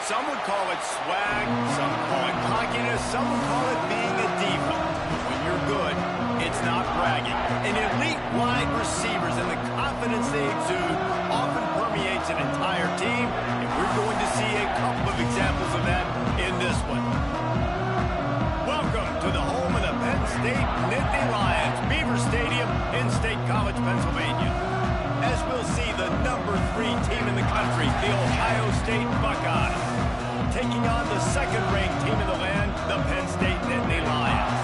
Some would call it swag, some would call it cockiness, some would call it being a diva. When you're good, it's not bragging. And elite wide receivers and the confidence they exude often permeates an entire team, and we're going to see a couple of examples of that in this one. Welcome to the home of the Penn State Nittany Lions, Beaver Stadium in State College, Pennsylvania. As we'll see the #3 team in the country, the Ohio State Buckeyes, taking on the second-ranked team in the land, the Penn State Nittany Lions.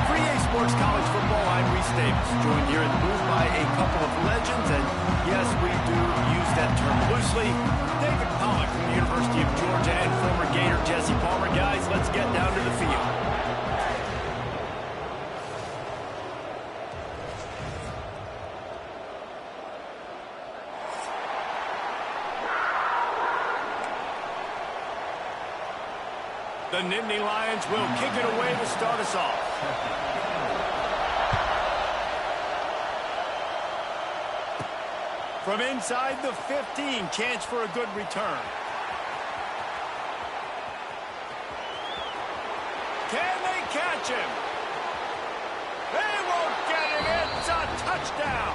For EA Sports College Football, I'm Reese Davis, joined here in the booth by a couple of legends, and yes, we do use that term loosely. David Pollack from the University of Georgia and former Gator Jesse Palmer. Guys, let's get down to the field. The Nittany Lions will kick it away to start us off. From inside the 15, chance for a good return. Can they catch him? They won't get him. It's a touchdown.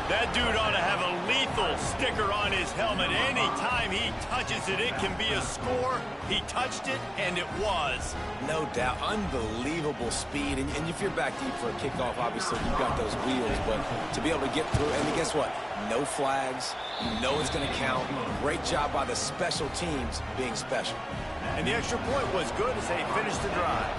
That dude ought to have a lethal sticker on his helmet. Anytime he touches it, it can be a score. He touched it, and it was. No doubt. Unbelievable speed. And if you're back deep for a kickoff, obviously you've got those wheels. But to be able to get through, and guess what? No flags. You know it's going to count. Great job by the special teams being special. And the extra point was good as they finished the drive.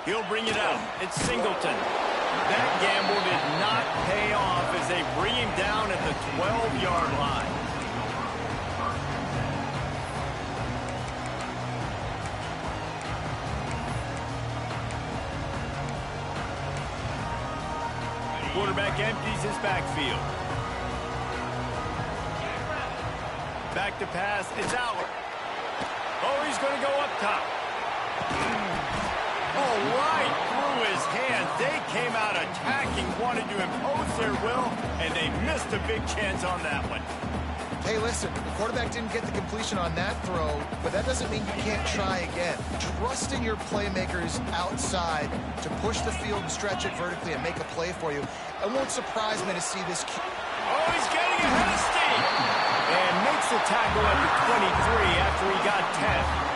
He'll bring it out. It's Singleton. That gamble did not pay off as they bring him down at the 12-yard line. Quarterback empties his backfield. Back to pass. It's Aller. Oh, he's going to go up top. Oh, right through his hands. They came out attacking, wanted to impose their will, and they missed a big chance on that one. Hey, listen, the quarterback didn't get the completion on that throw, but that doesn't mean you can't try again. Trust in your playmakers outside to push the field and stretch it vertically and make a play for you. It won't surprise me to see this. Oh, he's getting ahead of steam. And makes the tackle at the 23 after he got 10.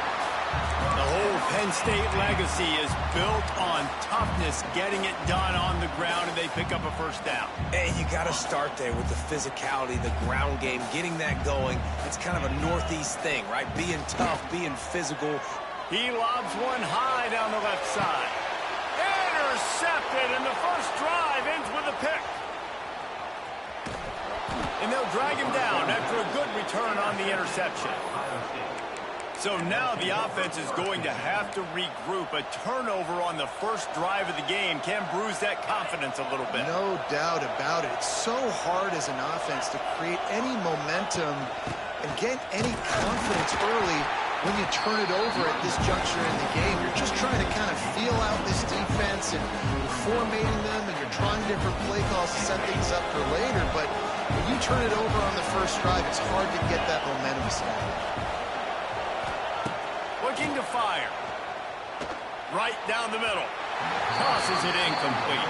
The whole Penn State legacy is built on toughness, getting it done on the ground, and they pick up a first down. And you got to start there with the physicality, the ground game, getting that going. It's kind of a Northeast thing, right? Being tough, being physical. He lobs one high down the left side. Intercepted, and the first drive ends with a pick. And they'll drag him down after a good return on the interception. So now the offense is going to have to regroup. A turnover on the first drive of the game can bruise that confidence a little bit. No doubt about it. It's so hard as an offense to create any momentum and get any confidence early when you turn it over at this juncture in the game. You're just trying to kind of feel out this defense and formatting them, and you're trying different play calls to set things up for later. But when you turn it over on the first drive, it's hard to get that momentum set. Looking to fire. Right down the middle. Tosses it incomplete.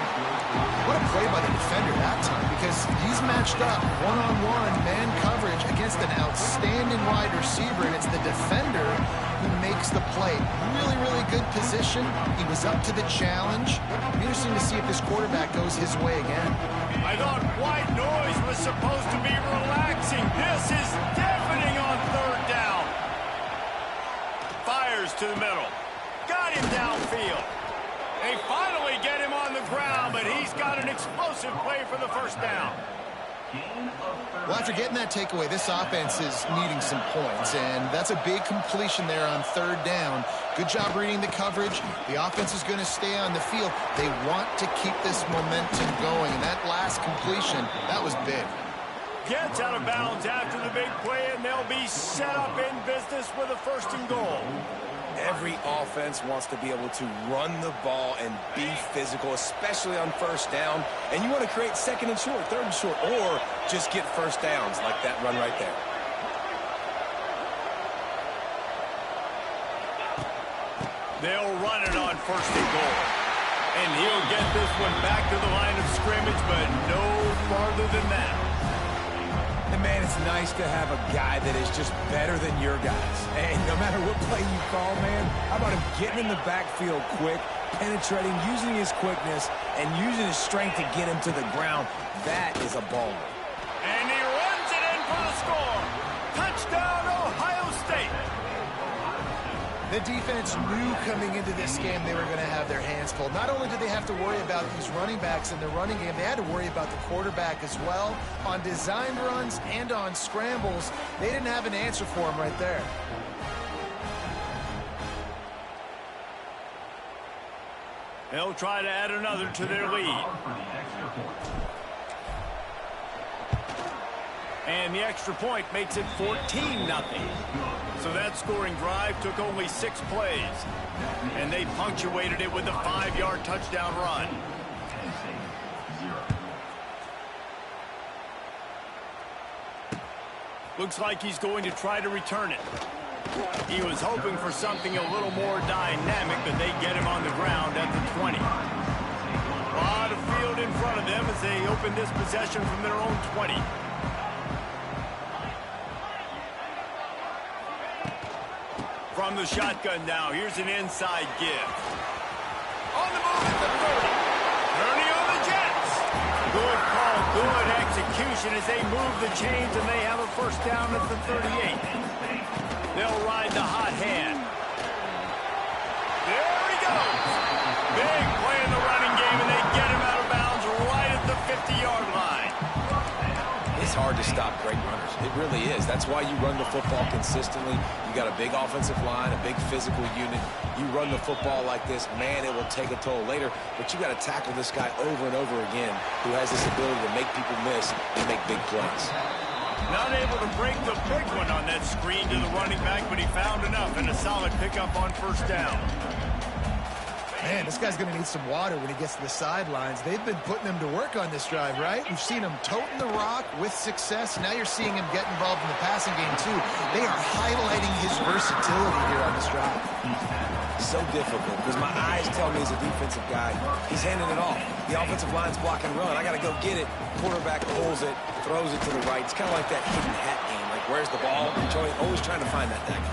What a play by the defender that time, because he's matched up one-on-one man coverage against an outstanding wide receiver, and it's the defender who makes the play. Really, really good position. He was up to the challenge. Interesting to see if this quarterback goes his way again. I thought white noise was supposed to be relaxing. This is deafening on third down. Fires to the middle. Got him downfield. They finally get him on the ground, but he's got an explosive play for the first down. Well, after getting that takeaway, this offense is needing some points, and that's a big completion there on third down. Good job reading the coverage. The offense is going to stay on the field. They want to keep this momentum going, and that last completion, that was big. Gets out of bounds after the big play, and they'll be set up in business with a 1st and goal. Every offense wants to be able to run the ball and be physical, especially on first down. And you want to create second and short, third and short, or just get first downs like that run right there. They'll run it on first and goal. And he'll get this one back to the line of scrimmage, but no farther than that. And, man, it's nice to have a guy that is just better than your guys. And no matter what play you call, man, how about him getting in the backfield quick, penetrating, using his quickness, and using his strength to get him to the ground. That is a baller. And he runs it in for the score. Touchdown, Ohio State. The defense knew coming into this game they were going to have their hands full. Not only did they have to worry about these running backs in the running game, they had to worry about the quarterback as well. On design runs and on scrambles, they didn't have an answer for him right there. They'll try to add another to their lead. And the extra point makes it 14-0. So that scoring drive took only 6 plays. And they punctuated it with a 5-yard touchdown run. Looks like he's going to try to return it. He was hoping for something a little more dynamic, but they get him on the ground at the 20. A lot of field in front of them as they open this possession from their own 20. From the shotgun now, here's an inside give. On the move at the 30. Turning on the Jets. Good call, good execution as they move the chains and they have a first down at the 38. They'll ride the hot hand. There he goes. Big play in the running game and they get him out of bounds right at the 50-yard line. It's hard to stop great runners. It really is. That's why you run the football consistently. You got a big offensive line, a big physical unit. You run the football like this, man, it will take a toll later. But you got to tackle this guy over and over again who has this ability to make people miss and make big plays. Not able to break the big one on that screen to the running back, but he found enough and a solid pickup on first down. Man, this guy's going to need some water when he gets to the sidelines. They've been putting him to work on this drive, right? You've seen him toting the rock with success. Now you're seeing him get involved in the passing game, too. They are highlighting his versatility here on this drive. So difficult because my eyes tell me as a defensive guy, he's handing it off. The offensive line's block and run. I got to go get it. Quarterback pulls it, throws it to the right. It's kind of like that hidden hat game. Like, where's the ball? You're always trying to find that thing.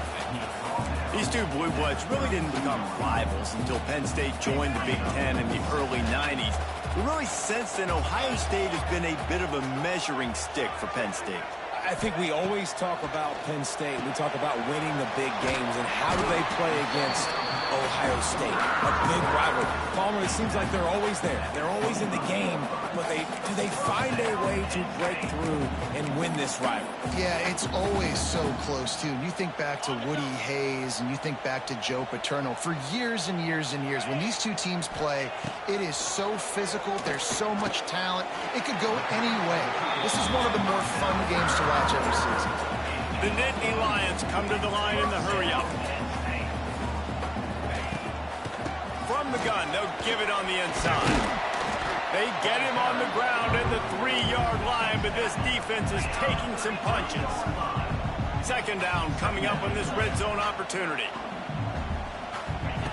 These two Blue Bloods really didn't become rivals until Penn State joined the Big Ten in the early 90s. We really sensed that Ohio State has been a bit of a measuring stick for Penn State. I think we always talk about Penn State. We talk about winning the big games and how do they play against Ohio State, a big rival. Palmer, it seems like they're always there. They're always in the game, but do they find a way to break through and win this rival? Yeah, it's always so close, too. You think back to Woody Hayes and you think back to Joe Paterno. For years and years and years, when these two teams play, it is so physical. There's so much talent. It could go any way. This is one of the more fun games to watch every season. The Nittany Lions come to the line in the hurry-up. From the gun, they'll give it on the inside. They get him on the ground at the 3-yard line, but this defense is taking some punches. Second down coming up on this red zone opportunity.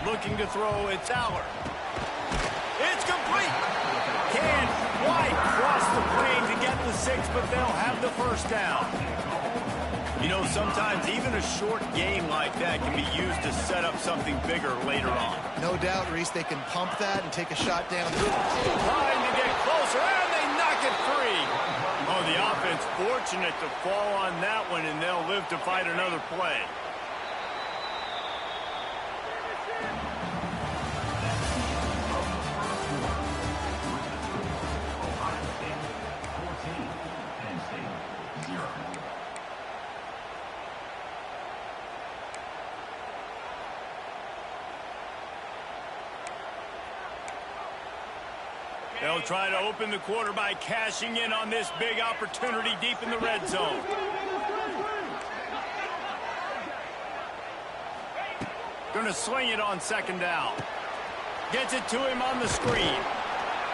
Looking to throw, it's Aller. It's complete. Can't quite cross the plane to get the 6, but they'll have the first down. You know, sometimes even a short game like that can be used to set up something bigger later on. No doubt, Reese, they can pump that and take a shot down. Trying to get closer, and they knock it free. Oh, the offense fortunate to fall on that one, and they'll live to fight another play. They'll try to open the quarter by cashing in on this big opportunity deep in the red zone. Going to sling it on second down. Gets it to him on the screen.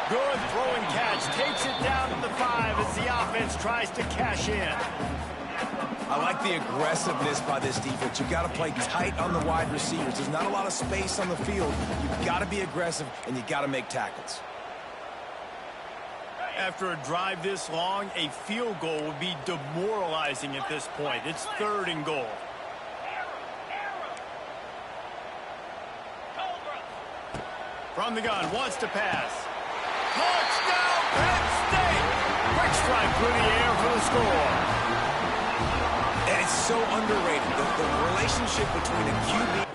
Good throw and catch. Takes it down to the 5 as the offense tries to cash in. I like the aggressiveness by this defense. You've got to play tight on the wide receivers. There's not a lot of space on the field. You've got to be aggressive, and you've got to make tackles. After a drive this long, a field goal would be demoralizing at this point. It's 3rd and goal. From the gun, wants to pass. Touchdown, Penn State! Quick strike through the air for the score. And it's so underrated. The relationship between a QB...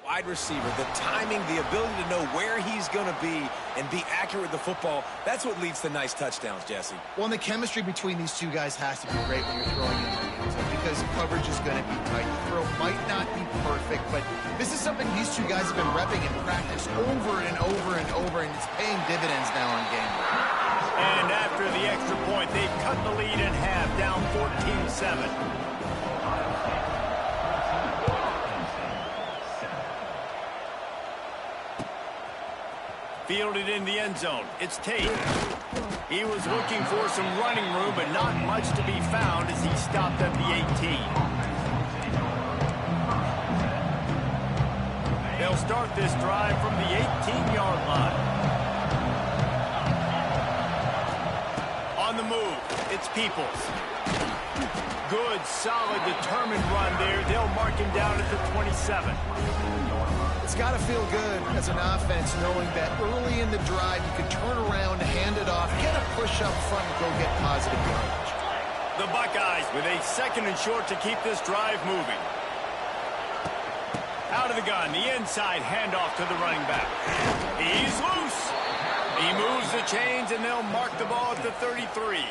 wide receiver, the timing, the ability to know where he's going to be and be accurate with the football, that's what leads to nice touchdowns, Jesse. Well, and the chemistry between these two guys has to be great when you're throwing into the end zone because coverage is going to be tight. The throw might not be perfect, but this is something these two guys have been repping in practice over and over and over, and it's paying dividends now on game day. And after the extra point, they've cut the lead in half, down 14-7. Fielded in the end zone. It's Tate. He was looking for some running room, but not much to be found as he stopped at the 18. They'll start this drive from the 18-yard line. On the move, it's Peoples. Good, solid, determined run there. They'll mark him down at the 27. It's got to feel good as an offense knowing that early in the drive you can turn around, hand it off, get a push up front, and go get positive yardage. The Buckeyes with a 2nd and short to keep this drive moving. Out of the gun, the inside handoff to the running back. He's loose. He moves the chains, and they'll mark the ball at the 33.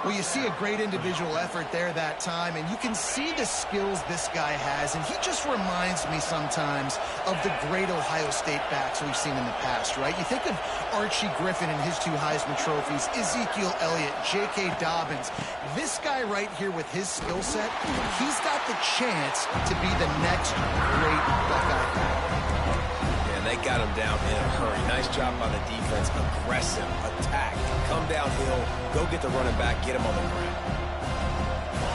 Well, you see a great individual effort there that time, and you can see the skills this guy has, and he just reminds me sometimes of the great Ohio State backs we've seen in the past, right? You think of Archie Griffin and his 2 Heisman trophies, Ezekiel Elliott, J.K. Dobbins. This guy right here with his skill set, he's got the chance to be the next great Buckeye back. And they got him down in a hurry. Nice job by the defense. Aggressive, attack, come downhill, go get the running back, get him on the ground.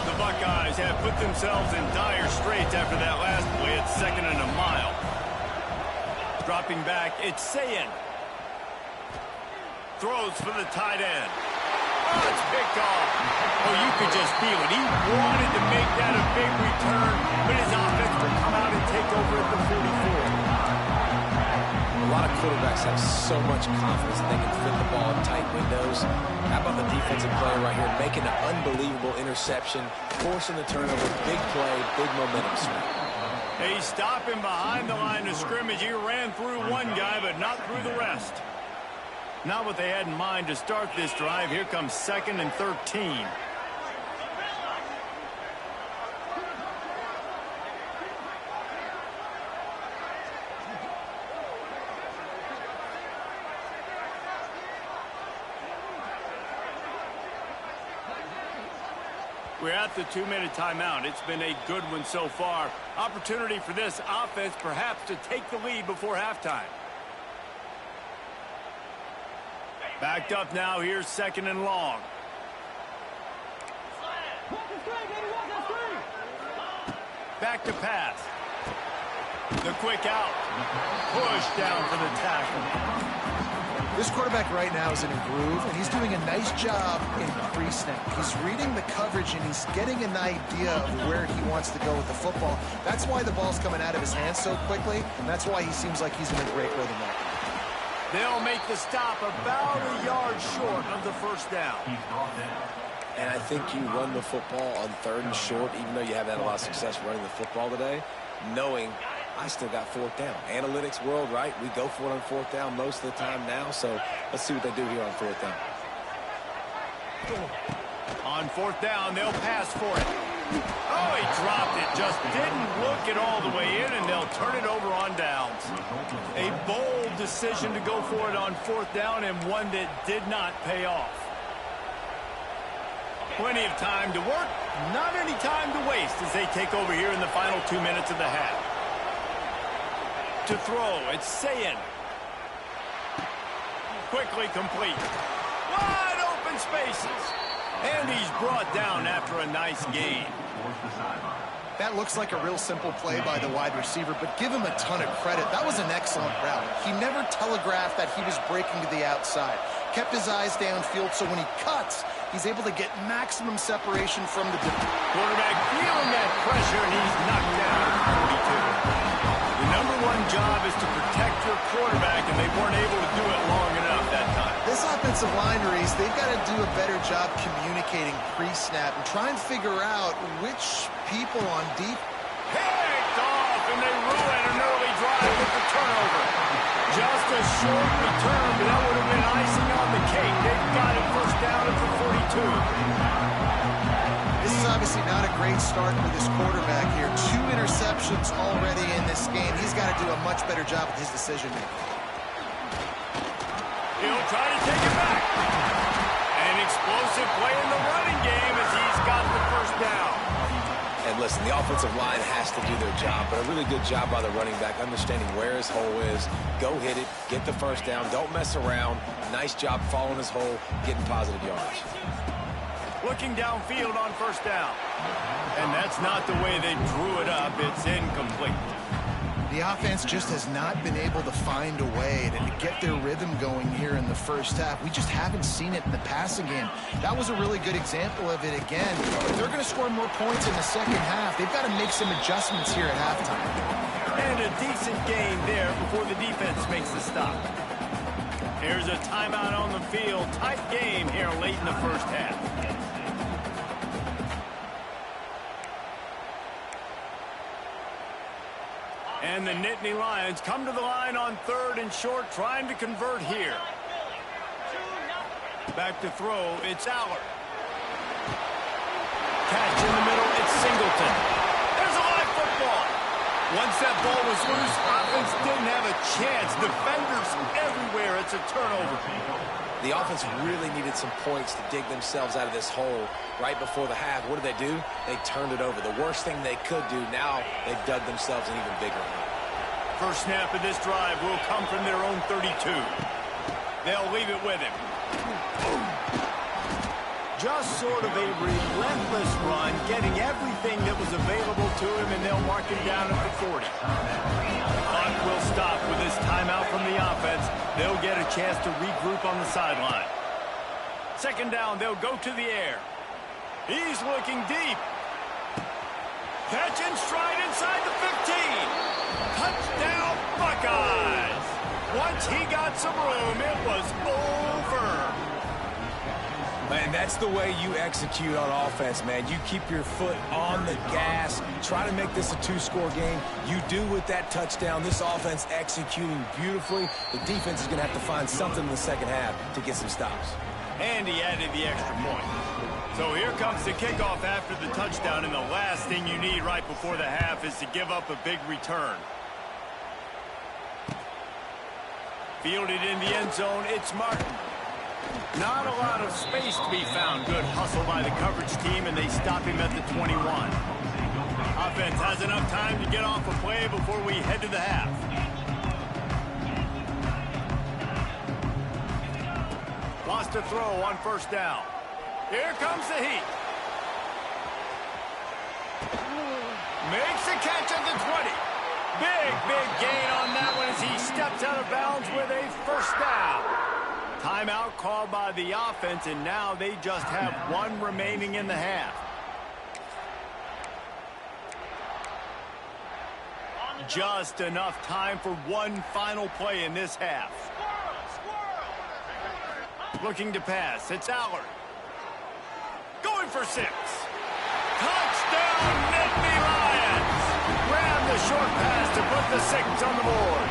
The Buckeyes have put themselves in dire straits after that last play at 2nd and a mile. Dropping back, it's Ncaa. Throws for the tight end. Oh, it's picked off. Oh, you could just feel it. He wanted to make that a big return, but his offense will come out and take over at the 44. A lot of quarterbacks have so much confidence that they can fit the ball in tight windows. How about the defensive player right here making an unbelievable interception, forcing the turnover, big play, big momentum swing. They stop him behind the line of scrimmage. He ran through one guy, but not through the rest. Not what they had in mind to start this drive. Here comes 2nd and 13. We're at the 2-minute timeout. It's been a good one so far. Opportunity for this offense perhaps to take the lead before halftime. Backed up now. Here's 2nd and long. Back to pass. The quick out. Push down for the tackle. This quarterback right now is in a groove, and he's doing a nice job in pre-snap. He's reading the coverage, and he's getting an idea of where he wants to go with the football. That's why the ball's coming out of his hands so quickly, and that's why he seems like he's in a great rhythm right now. They'll make the stop about a yard short of the 1st down. And I think you run the football on 3rd and short, even though you haven't had a lot of success running the football today, knowing I still got 4th down. Analytics world, right? We go for it on 4th down most of the time now, so let's see what they do here on 4th down. On 4th down, they'll pass for it. Oh, he dropped it. Just didn't look it all the way in, and they'll turn it over on downs. A bold decision to go for it on 4th down, and one that did not pay off. Plenty of time to work, not any time to waste as they take over here in the final 2 minutes of the half. To throw, it's Ncaa. Quickly complete. Wide open spaces. And he's brought down after a nice gain. That looks like a real simple play by the wide receiver, but give him a ton of credit. That was an excellent route. He never telegraphed that he was breaking to the outside. Kept his eyes downfield, so when he cuts, he's able to get maximum separation from the quarterback feeling that pressure, and he's knocked down at 42. The #1 job is to protect your quarterback, and they weren't able to do it long enough that time. This offensive line, Reese, they've got to do a better job communicating pre-snap and try and figure out which people on deep. Picked off, and they ruin an early drive with the turnover. Just a short return, but that would have been icing on the cake. They've got it 1st down at the 42. This is obviously not a great start for this quarterback here. 2 interceptions already in this game. He's got to do a much better job with his decision-making. He'll try to take it back. An explosive play in the running game as he's got the 1st down. And listen, the offensive line has to do their job, but a really good job by the running back, understanding where his hole is. Go hit it, get the 1st down, don't mess around. Nice job following his hole, getting positive yardage. Looking downfield on 1st down. And that's not the way they drew it up. It's incomplete. The offense just has not been able to find a way to get their rhythm going here in the 1st half. We just haven't seen it in the passing game. That was a really good example of it again. If they're going to score more points in the 2nd half, they've got to make some adjustments here at halftime. And a decent gain there before the defense makes the stop. Here's a timeout on the field. Tight game here late in the 1st half. And the Nittany Lions come to the line on 3rd and short, trying to convert here. Back to throw, it's Allard. Catch in the middle, it's Singleton. There's a live football. Once that ball was loose, offense didn't have a chance. Defenders everywhere, it's a turnover. The offense really needed some points to dig themselves out of this hole right before the half. What did they do? They turned it over. The worst thing they could do, now they've dug themselves an even bigger hole. First snap of this drive will come from their own 32. They'll leave it with him. Just sort of a relentless run, getting everything that was available to him, and they'll mark him down at the 40. Clock will stop with this timeout from the offense. They'll get a chance to regroup on the sideline. 2nd down, they'll go to the air. He's looking deep. Catch in stride inside the 15. Touchdown, Buckeyes. Once he got some room, it was over. Man, that's the way you execute on offense, man. You keep your foot on the gas. Try to make this a 2-score game. You do with that touchdown. This offense executing beautifully. The defense is going to have to find something in the 2nd half to get some stops. And he added the extra point. So here comes the kickoff after the touchdown, and the last thing you need right before the half is to give up a big return. Fielded in the end zone, it's Martin. Not a lot of space to be found. Good hustle by the coverage team, and they stop him at the 21. Offense has enough time to get off a play before we head to the half. Lost a throw on 1st down. Here comes the heat. Makes a catch at the 20. Big gain on that one as he steps out of bounds with a 1st down. Timeout called by the offense, and now they just have 1 remaining in the half. Just enough time for 1 final play in this half. Looking to pass, it's Allard. Going for 6. Touchdown, Nittany Lions! Grab the short pass to put the 6 on the board.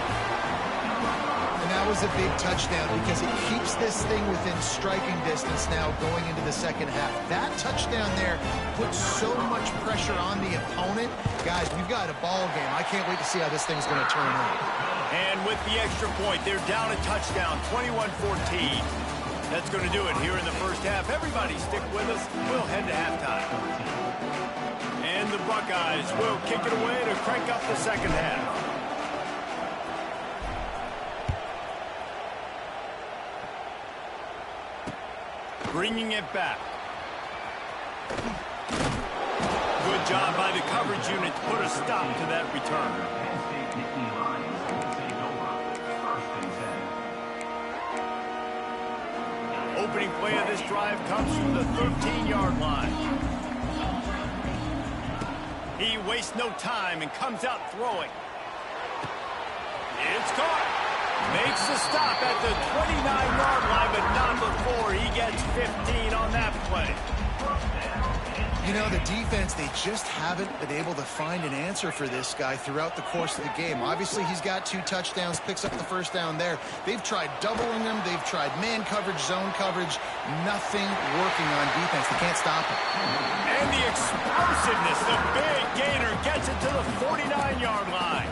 And now That was a big touchdown because it keeps this thing within striking distance now going into the second half. That touchdown there puts so much pressure on the opponent. Guys, we've got a ball game. I can't wait to see how this thing's going to turn out. And with the extra point, they're down a touchdown, 21-14. That's going to do it here in the first half. Everybody stick with us. We'll head to halftime. And the Buckeyes will kick it away to crank up the second half. Bringing it back. Good job by the coverage unit to put a stop to that return. Opening play of this drive comes from the 13-yard line. He wastes no time and comes out throwing. It's caught. Makes the stop at the 29-yard line, but not before he gets 15 on that play. You know, the defense, they just haven't been able to find an answer for this guy throughout the course of the game. Obviously, he's got 2 touchdowns, picks up the first down there. They've tried doubling him. They've tried man coverage, zone coverage. Nothing working on defense. They can't stop him. And the explosiveness, the big gainer gets it to the 49-yard line.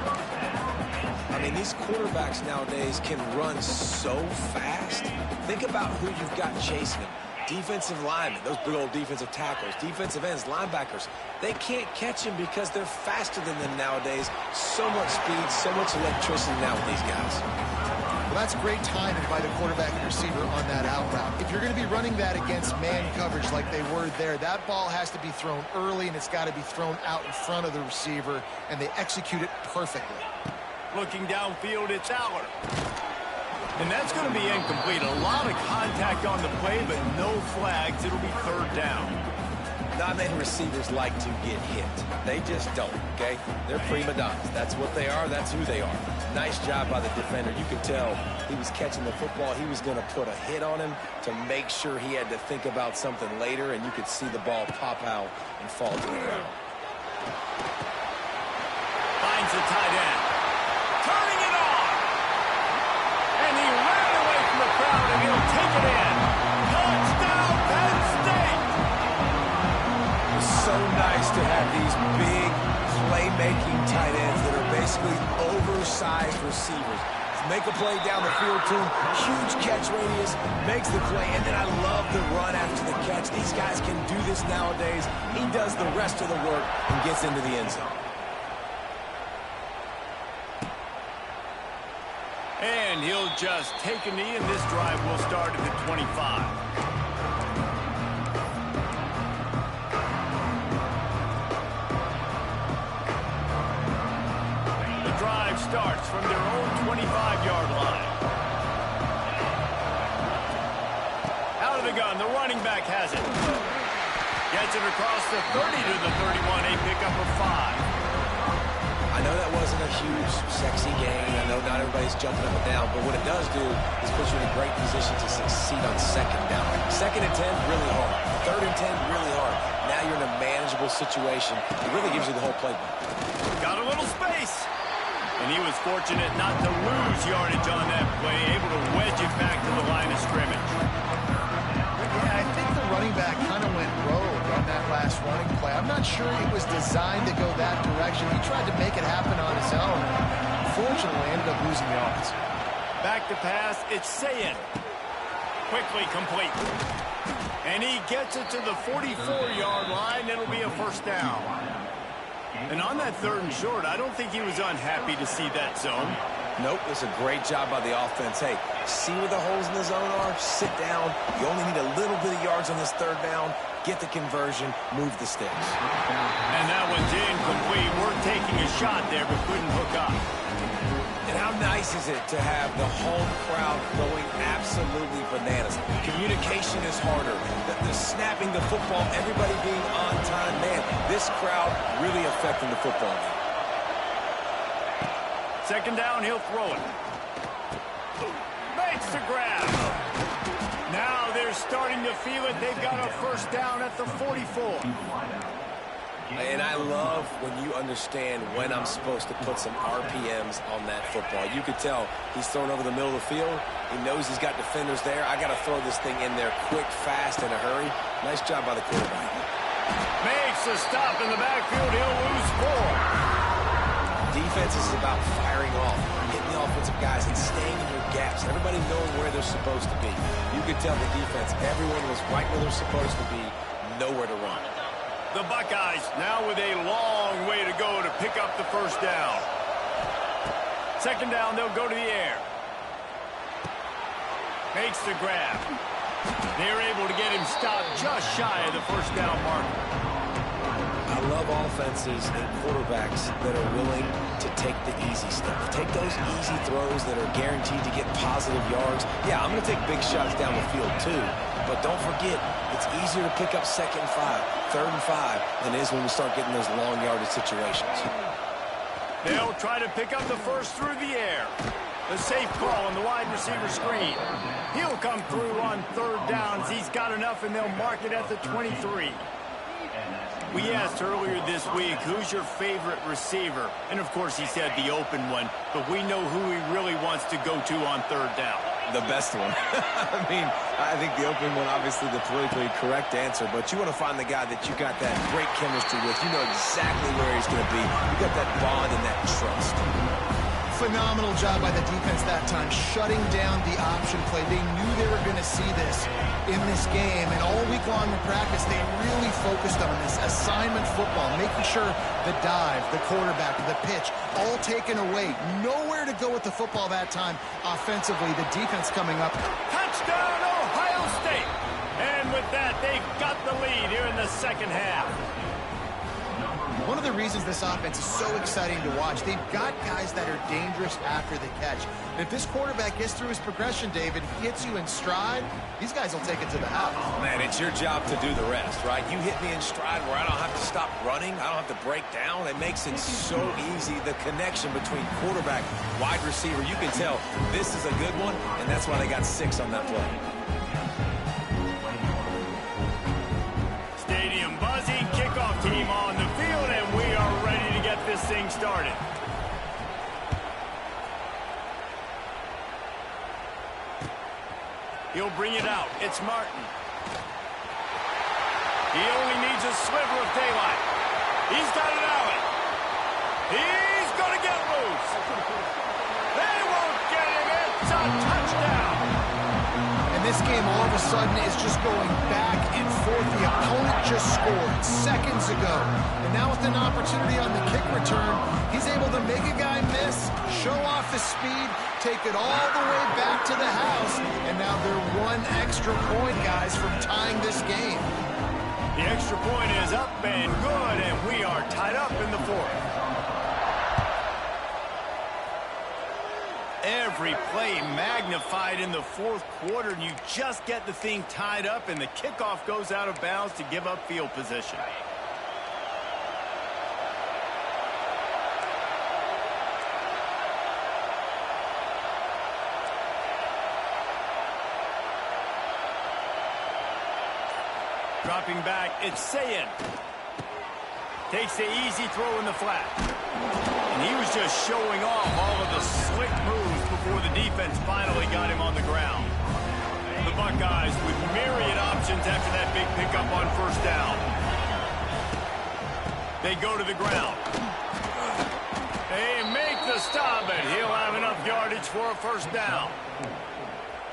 I mean, these quarterbacks nowadays can run so fast. Think about who you've got chasing them. Defensive linemen, those big old defensive tackles, defensive ends, linebackers. They can't catch him because they're faster than them nowadays. So much speed, so much electricity now with these guys. Well, that's great timing by the quarterback and receiver on that out route. If you're going to be running that against man coverage like they were there, that ball has to be thrown early, and it's got to be thrown out in front of the receiver, and they execute it perfectly. Looking downfield, it's Aller. And that's going to be incomplete. A lot of contact on the play, but no flags. It'll be third down. Not many receivers like to get hit. They just don't, okay? They're prima donnas. That's what they are. That's who they are. Nice job by the defender. You could tell he was catching the football. He was going to put a hit on him to make sure he had to think about something later, and you could see the ball pop out and fall to the ground. Finds the tight end. Turning it on. And he ran away from the crowd, and he'll take it in. Touchdown, Penn State! It's so nice to have these big playmaking tight ends that are basically oversized receivers. Make a play down the field to him, huge catch radius, makes the play, and then I love the run after the catch. These guys can do this nowadays. He does the rest of the work and gets into the end zone. And he'll just take a knee, and this drive will start at the 25. The drive starts from their own 25-yard line. Out of the gun, the running back has it. Gets it across the 30 to the 31, a pickup of 5. I know that wasn't a huge, sexy gain. I know not everybody's jumping up and down, but what it does do is put you in a great position to succeed on second down. Second and 10, really hard. Third and 10, really hard. Now you're in a manageable situation. It really gives you the whole playbook. Got a little space. And he was fortunate not to lose yardage on that play, able to wedge it back to the line of scrimmage. Yeah, I think the running back kind of went rogue on that last running play. I'm not sure it was designed to go that direction. He tried to make it happen on his own, and unfortunately ended up losing yards. Back to pass, it's Ncaa. Quickly complete. And he gets it to the 44-yard line. It'll be a first down. And on that third and short, I don't think he was unhappy to see that zone. Nope, it's a great job by the offense. Hey, see where the holes in the zone are? Sit down. You only need a little bit of yards on this third down. Get the conversion. Move the sticks. And that one's incomplete. We're taking a shot there, but couldn't hook up. And how nice is it to have the home crowd going absolutely bananas? Communication is harder. The snapping the football, everybody being on time. Man, this crowd really affecting the football game. Second down, he'll throw it. Makes the grab. Now they're starting to feel it. They've got a first down at the 44. And I love when you understand when I'm supposed to put some RPMs on that football. You could tell he's thrown over the middle of the field. He knows he's got defenders there. I got to throw this thing in there quick, fast, in a hurry. Nice job by the quarterback. Makes a stop in the backfield. He'll lose 4. Defense is about firing off, hitting the offensive guys, and staying in your gaps. Everybody knowing where they're supposed to be. You could tell the defense, everyone was right where they're supposed to be, nowhere to run. The Buckeyes now with a long way to go to pick up the first down. Second down, they'll go to the air. Makes the grab. They're able to get him stopped just shy of the first down mark. I love offenses and quarterbacks that are willing to take the easy stuff. Take those easy throws that are guaranteed to get positive yards. Yeah, I'm going to take big shots down the field too. But don't forget, it's easier to pick up 2nd and 5, 3rd and 5 than it is when we start getting those long yardage situations. They'll try to pick up the first through the air. The safe call on the wide receiver screen. He'll come through on 3rd downs. He's got enough, and they'll mark it at the 23. We asked earlier this week, who's your favorite receiver? And, of course, he said the open one, but we know who he really wants to go to on 3rd down. The best one. I mean, I think the open one, obviously the politically correct answer, but you want to find the guy that you got that great chemistry with. You know exactly where he's going to be. You got that bond and that trust. Phenomenal job by the defense that time, shutting down the option play. They knew they were going to see this in this game, and all week long in practice, they really focused on this assignment football, making sure the dive, the quarterback, the pitch, all taken away. Nowhere to go with the football that time offensively. The defense coming up. Touchdown, Ohio State! And with that, they've got the lead here in the second half. One of the reasons this offense is so exciting to watch, they've got guys that are dangerous after the catch. And if this quarterback gets through his progression, David, hits you in stride, these guys will take it to the house. Man, it's your job to do the rest, right? You hit me in stride where I don't have to stop running. I don't have to break down. It makes it so easy. The connection between quarterback, wide receiver, you can tell this is a good one, and that's why they got 6 on that play. Stadium buzzing, kickoff team on the field, and we are ready to get this thing started. He'll bring it out. It's Martin. He only needs a sliver of daylight. He's got an alley. He's going to get loose. They won't get him. It's a touchdown. And this game all of a sudden is just going back and forth. The opponent just scored seconds ago. And now with an opportunity on the kick return, he's able to make a guy miss, show off the speed, take it all the way back to the house. And now they're 1 extra point, guys, from tying this game. The extra point is up and good, and we are tied up in the 4th. Every play magnified in the 4th quarter, and you just get the thing tied up, and the kickoff goes out of bounds to give up field position. Dropping back, it's Ncaa. Takes the easy throw in the flat. And he was just showing off all of the slick moves before the defense finally got him on the ground. The Buckeyes with myriad options after that big pickup on 1st down. They go to the ground. They make the stop, and he'll have enough yardage for a 1st down.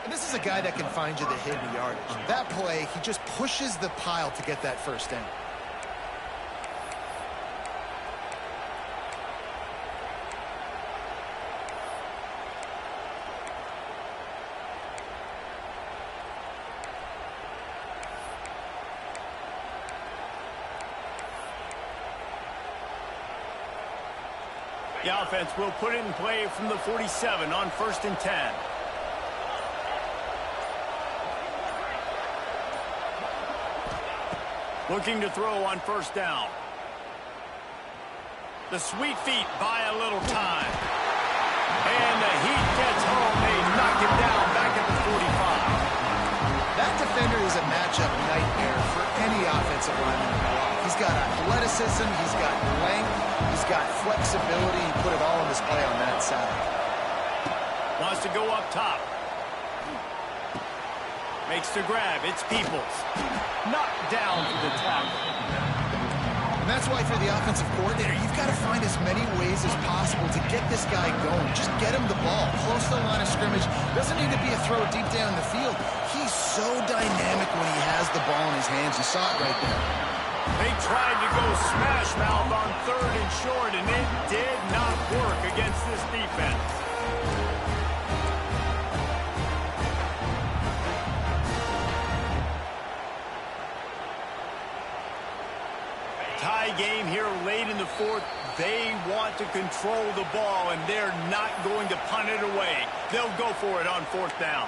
And this is a guy that can find you the hidden yardage. That play, he just pushes the pile to get that 1st down. The offense will put it in play from the 47 on 1st and 10. Looking to throw on 1st down. The sweet feet buy a little time. And the heat gets home. They knock him down back at the 45. That defender is a matchup nightmare for any offensive lineman. He's got athleticism, he's got length, he's got flexibility. He put it all on display on that side. Wants to go up top. Makes the grab. It's Peoples. Knocked down for the tackle. And that's why if you're the offensive coordinator, you've got to find as many ways as possible to get this guy going. Just get him the ball. Close to the line of scrimmage. Doesn't need to be a throw deep down the field. He's so dynamic when he has the ball in his hands. You saw it right there. They tried to go smash mouth on 3rd and short, and it did not work against this defense. Tie game here late in the 4th. They want to control the ball, and they're not going to punt it away. They'll go for it on 4th down.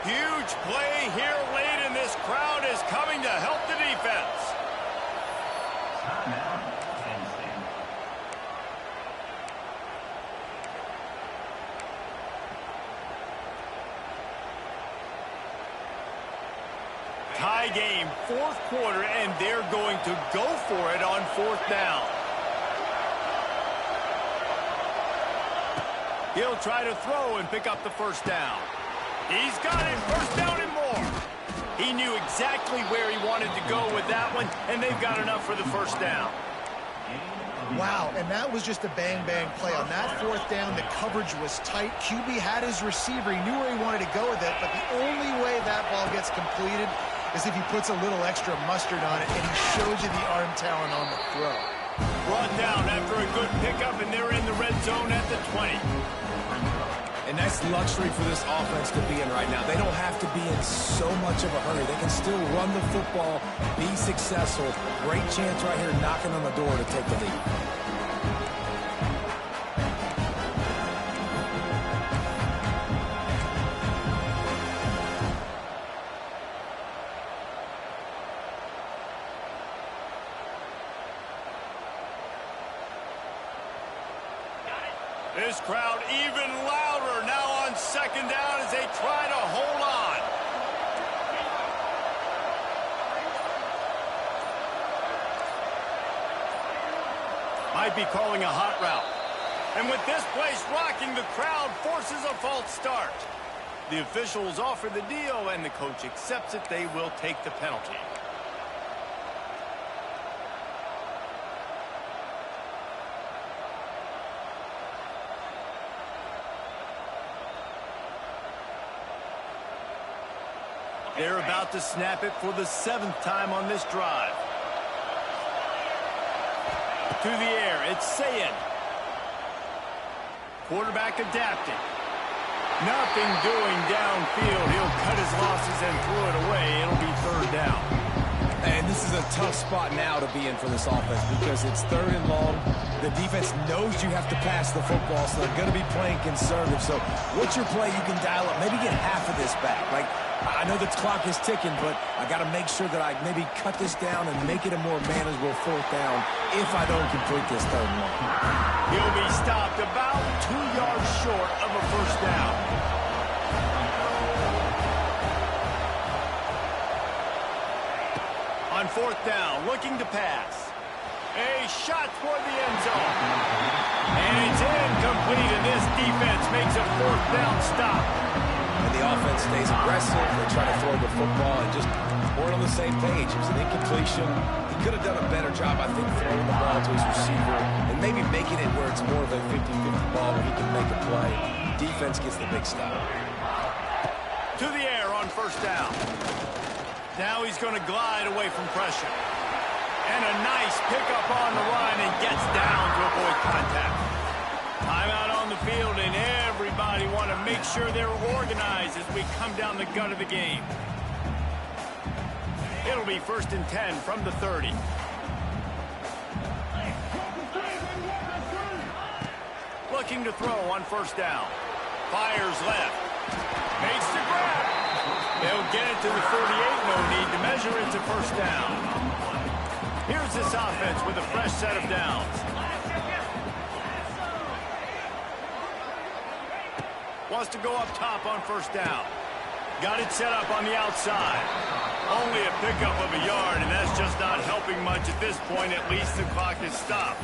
Huge play here late, and this crowd is coming to help the defense. Tie game, 4th quarter, and they're going to go for it on 4th down. He'll try to throw and pick up the 1st down. He's got it, 1st down and more. He knew exactly where he wanted to go with that one, and they've got enough for the 1st down. Wow, and that was just a bang-bang play. On that 4th down, the coverage was tight. QB had his receiver. He knew where he wanted to go with it, but the only way that ball gets completed is if he puts a little extra mustard on it, and he shows you the arm talent on the throw. Brought down after a good pickup, and they're in the red zone at the 20. And that's luxury for this offense to be in right now. They don't have to be in so much of a hurry. They can still run the football, be successful. Great chance right here knocking on the door to take the lead. This crowd even louder now on 2nd down as they try to hold on. Might be calling a hot route. And with this place rocking, the crowd forces a false start. The officials offer the deal, and the coach accepts it. They will take the penalty. They're about to snap it for the 7th time on this drive. To the air, it's Ncaa. Quarterback adapting. Nothing doing downfield. He'll cut his losses and throw it away. It'll be 3rd down. And this is a tough spot now to be in for this offense because it's 3rd and long. The defense knows you have to pass the football, so they're going to be playing conservative. So what's your play you can dial up? Maybe get half of this back. Like, I know the clock is ticking, but I got to make sure that I maybe cut this down and make it a more manageable 4th down if I don't complete this 3rd and long. He'll be stopped about 2 yards short of a 1st down. On 4th down, looking to pass. A shot toward the end zone. And it's incomplete, and this defense makes a 4th down stop. And the offense stays aggressive. They try to throw the football and just weren't on the same page. It was an incompletion. He could have done a better job, I think, throwing the ball to his receiver and maybe making it where it's more of a 50-50 ball where he can make a play. Defense gets the big stop. To the air on 1st down. Now he's going to glide away from pressure. And a nice pickup on the run and gets down to avoid contact. Timeout on the field, and everybody want to make sure they're organized as we come down the gut of the game. It'll be 1st and 10 from the 30. Looking to throw on 1st down. Fires left. Makes the grab. They'll get it to the 38. No need to measure it to 1st down. Here's this offense with a fresh set of downs. Wants to go up top on 1st down. Got it set up on the outside. Only a pickup of a yard, and that's just not helping much at this point. At least the clock is stopped.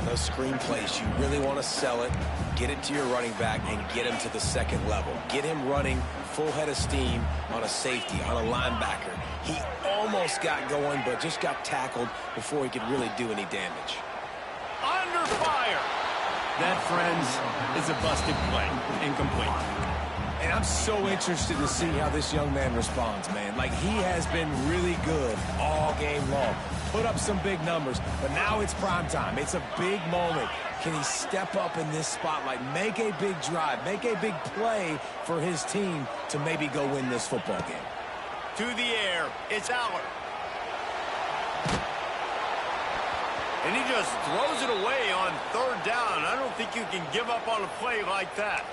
Those screen plays, you really want to sell it, get it to your running back, and get him to the second level. Get him running full head of steam on a safety, on a linebacker. He almost got going, but just got tackled before he could really do any damage. Under fire. That, friends, is a busted play. Incomplete. And I'm so interested to see how this young man responds, man. Like, he has been really good all game long. Put up some big numbers, but now it's prime time. It's a big moment. Can he step up in this spotlight, make a big drive, make a big play for his team to maybe go win this football game? To the air, it's Aller. And he just throws it away on third down. I don't think you can give up on a play like that.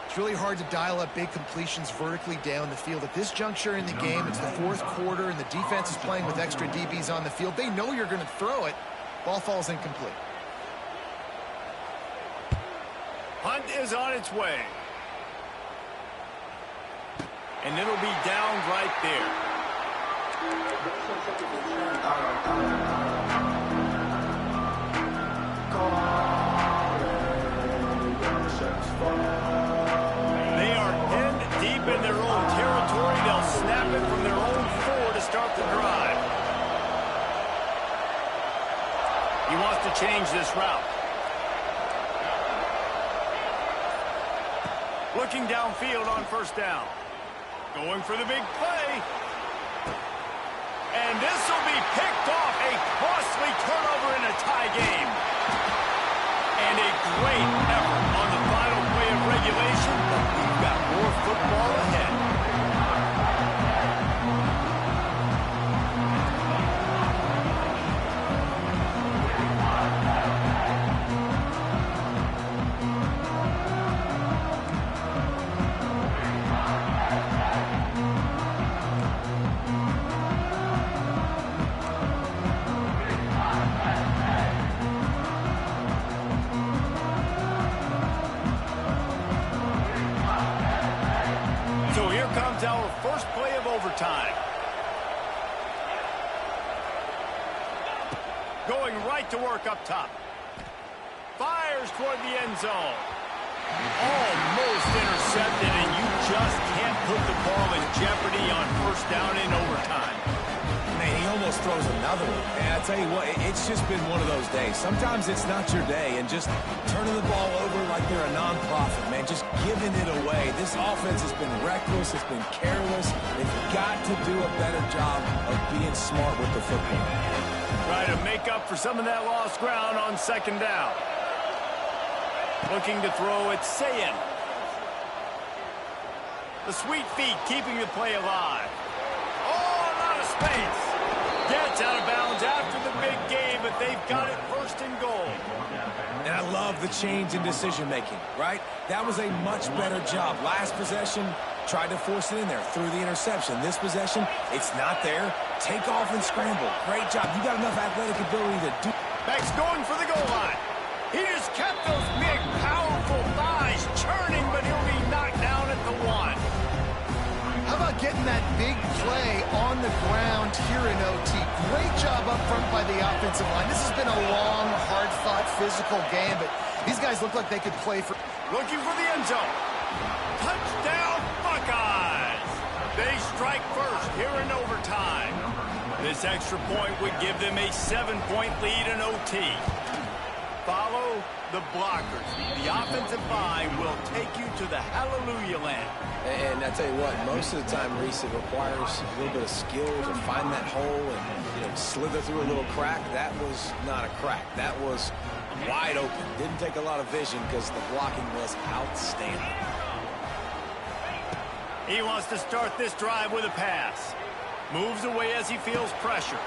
It's really hard to dial up big completions vertically down the field. At this juncture in the game, it's the fourth quarter, and the defense is playing with extra DBs on the field. They know you're going to throw it. Ball falls incomplete. Hunt is on its way. And it'll be down right there. They are pinned deep in their own territory. They'll snap it from their own 4 to start the drive. He wants to change this route. Looking downfield on first down. Going for the big play. And this will be picked off. A costly turnover in a tie game. And a great effort on the final play of regulation, but we've got more football ahead. Our first play of overtime. Going right to work up top. Fires toward the end zone. Almost intercepted, and you just can't put the ball in jeopardy on first down in overtime. Man, he almost throws another one. And I tell you what, it's just been one of those days. Sometimes it's not your day, and just turning the ball over like they're a non-profit, man, just giving it away. This offense has been reckless, it's been careless. They've got to do a better job of being smart with the football. Try to make up for some of that lost ground on second down. Looking to throw it, Ncaa. The sweet feet keeping the play alive. Oh, a lot of space. Gets out of bounds after the big game, but they've got it first and goal. And I love the change in decision-making, right? That was a much better job. Last possession, tried to force it in there, threw the interception. This possession, it's not there. Take off and scramble. Great job. You got enough athletic ability to do. Max going for the goal line. He just kept those big, powerful thighs churning, but he'll be knocked down at the 1. How about getting that big play on the ground here in OT? Great job up front by the offensive line. This has been a long, hard-fought, physical game, but these guys look like they could play for... Looking for the end zone. Touchdown, Buckeyes! They strike first here in overtime. This extra point would give them a 7-point lead in OT. Follow the blockers. The offensive line will take you to the hallelujah land. And I tell you what, most of the time, Reese, it requires a little bit of skill to find that hole and slither through a little crack. That was not a crack. That was wide open. Didn't take a lot of vision because the blocking was outstanding. He wants to start this drive with a pass. Moves away as he feels pressure.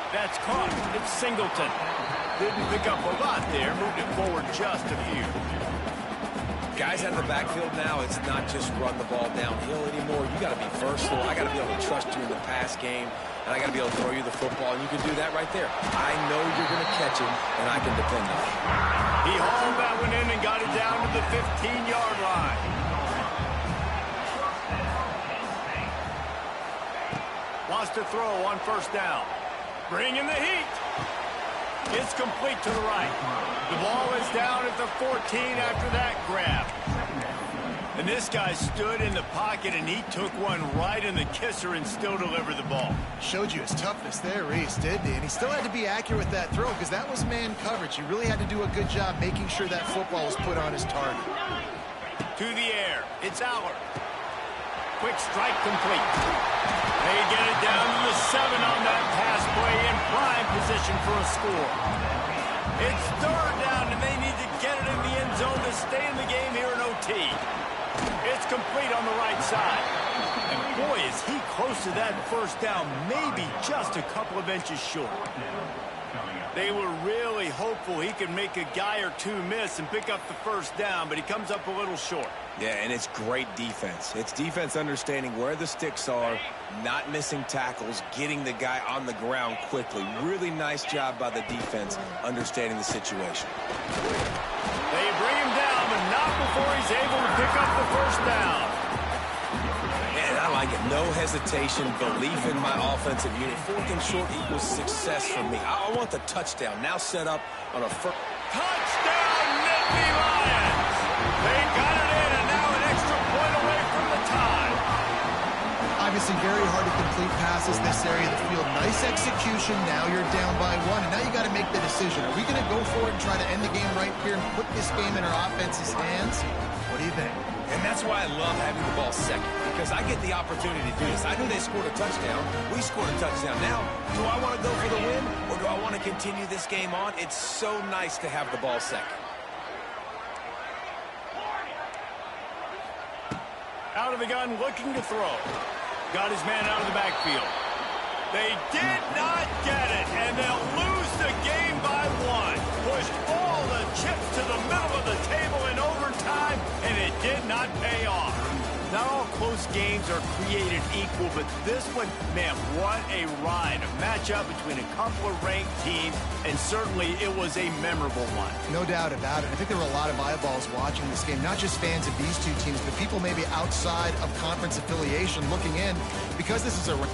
That's caught. It's Singleton. Didn't pick up a lot there. Moved it forward just a few. Guys out of the backfield now, it's not just run the ball downhill anymore. You got to be versatile. I got to be able to trust you in the pass game, and I got to be able to throw you the football, and you can do that right there. I know you're going to catch it, and I can depend on it. He hauled that one in and got it down to the 15-yard line. Wants to throw on first down. Bringing the heat. It's complete to the right. The ball is down at the 14 after that grab. And this guy stood in the pocket, and he took one right in the kisser and still delivered the ball. Showed you his toughness there, Reese, didn't he? And he still had to be accurate with that throw because that was man coverage. He really had to do a good job making sure that football was put on his target. To the air. It's Aller. Quick strike complete. They get it down to the 7 on that pass play in prime position for a score. It's third down, and they need to get it in the end zone to stay in the game here in OT. It's complete on the right side. And boy, is he close to that first down, maybe just a couple of inches short. They were really hopeful he could make a guy or two miss and pick up the first down, but he comes up a little short. Yeah, and it's great defense. It's defense understanding where the sticks are, not missing tackles, getting the guy on the ground quickly. Really nice job by the defense understanding the situation. They bring him down, but not before he's able to pick up the first down. And I like it. No hesitation, belief in my offensive unit. 4th and short equals success for me. I want the touchdown. Now set up on a first. Touchdown, Nittany Lions! They got it in, and now an extra point away from the tie. Obviously very hard to complete passes this area of the field. Nice execution. Now you're down by 1, and now you got to make the decision. Are we going to go for it and try to end the game right here and put this game in our offense's hands? What do you think? And that's why I love having the ball second, because I get the opportunity to do this. I knew they scored a touchdown. We scored a touchdown. Now, do I want to go for the win, or do I want to continue this game on? It's so nice to have the ball second. Out of the gun, looking to throw. Got his man out of the backfield. They did not get it, and they'll lose the game by 1. Pushed all the chips to the middle of the table in overtime, and it did not pay off. Not all close games are created equal, but this one, man, what a ride. A matchup between a couple of ranked teams, and certainly it was a memorable one. No doubt about it. I think there were a lot of eyeballs watching this game, not just fans of these two teams, but people maybe outside of conference affiliation looking in, because this is a...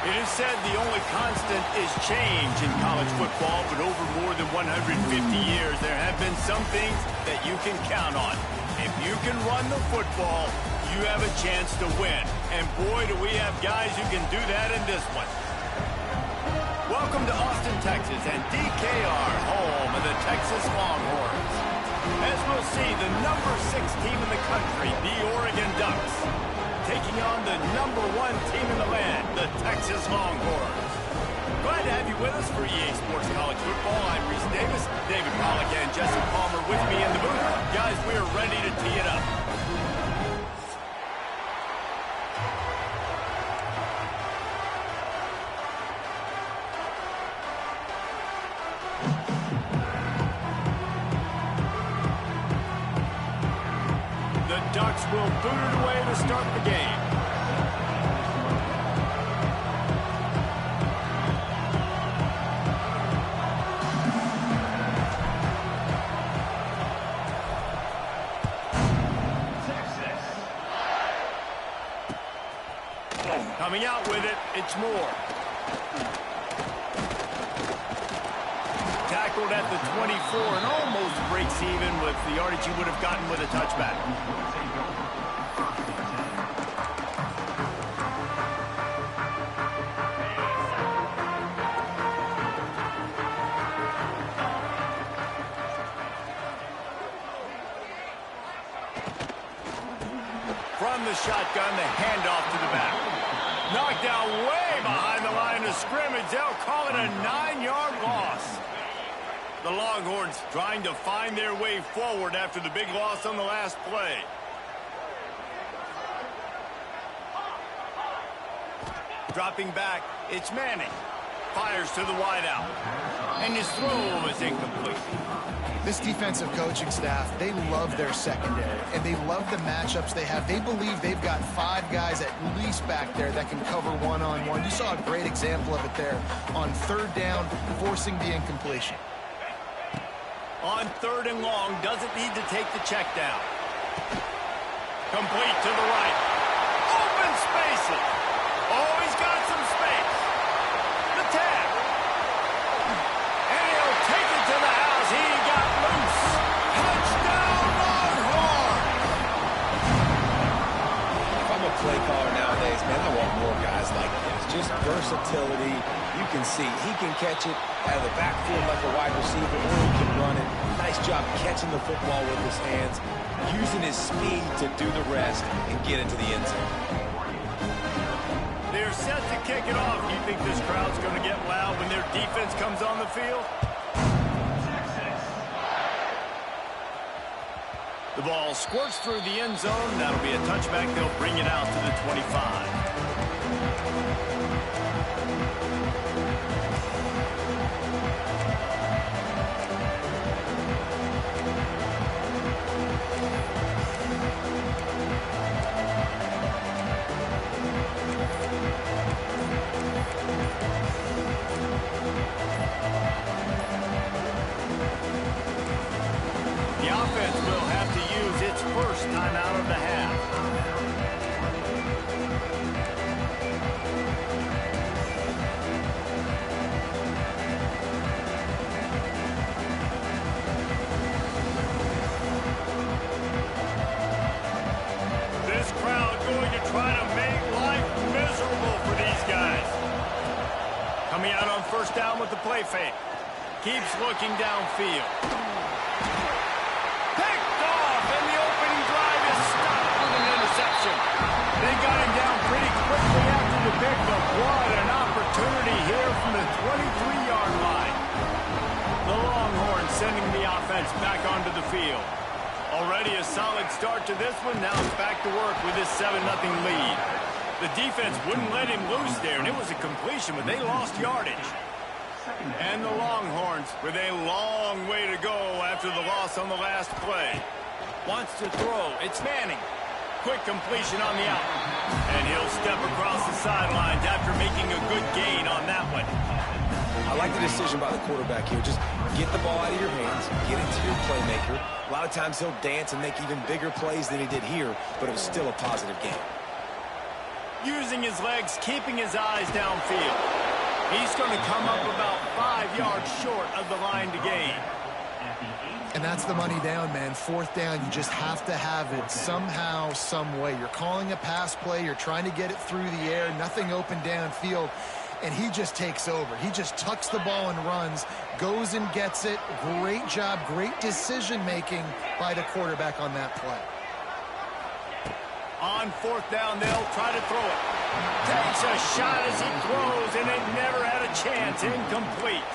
It is said the only constant is change in college football, but over more than 150 years, there have been some things that you can count on. If you can run the football, you have a chance to win. And boy, do we have guys who can do that in this one. Welcome to Austin, Texas, and DKR, home of the Texas Longhorns. As we'll see, the number 6 team in the country, the Oregon Ducks, taking on the number 1 team in the land, the Texas Longhorns. Glad to have you with us for EA Sports College Football. I'm Reese Davis, David Pollack, and Jesse Palmer with me in the booth. Guys, we are ready to tee it up. Ducks will boot it away to start the game. Coming out with it, it's Moore. Tackled at the 24 and almost breaks even with the yardage he would have gotten with a touchback. From the shotgun, the handoff to the back. Knocked down way behind the line of scrimmage. They'll call it a 9-yard loss. The Longhorns trying to find their way forward after the big loss on the last play. Dropping back, it's Manning. Fires to the wideout. And his throw is incomplete. This defensive coaching staff, they love their secondary, and they love the matchups they have. They believe they've got 5 guys at least back there that can cover one-on-one. You saw a great example of it there on 3rd down, forcing the incompletion. On 3rd and long, doesn't need to take the check down. Complete to the right. Open spaces. Oh, he's got some space. The tag. And he'll take it to the house. He got loose. Touchdown, Longhorns. If I'm a play caller nowadays, man, I want more guys like this. Just versatility. You can see he can catch it out of the backfield like a wide receiver, or he can run it. Nice job catching the football with his hands, using his speed to do the rest and get into the end zone. They're set to kick it off. Do you think this crowd's going to get loud when their defense comes on the field? The ball squirts through the end zone. That'll be a touchback. They'll bring it out to the 25. First time out of the half. This crowd going to try to make life miserable for these guys. Coming out on 1st down with the play fake. Keeps looking downfield. They got him down pretty quickly after the pick, but what an opportunity here from the 23-yard line. The Longhorns sending the offense back onto the field. Already a solid start to this one. Now it's back to work with this 7-0 lead. The defense wouldn't let him loose there, and it was a completion, but they lost yardage. And the Longhorns with a long way to go after the loss on the last play. Wants to throw. It's Manning. Quick completion on the out. And he'll step across the sidelines after making a good gain on that one. I like the decision by the quarterback here. Just get the ball out of your hands, get it to your playmaker. A lot of times he'll dance and make even bigger plays than he did here, but it was still a positive game. Using his legs, keeping his eyes downfield. He's going to come up about 5 yards short of the line to gain. And that's the money down, man. 4th down, you just have to have it somehow, some way. You're calling a pass play. You're trying to get it through the air. Nothing open downfield. And he just takes over. He just tucks the ball and runs, goes and gets it. Great job, great decision-making by the quarterback on that play. On 4th down, they'll try to throw it. Takes a shot as he throws, and it never had a chance. Incomplete.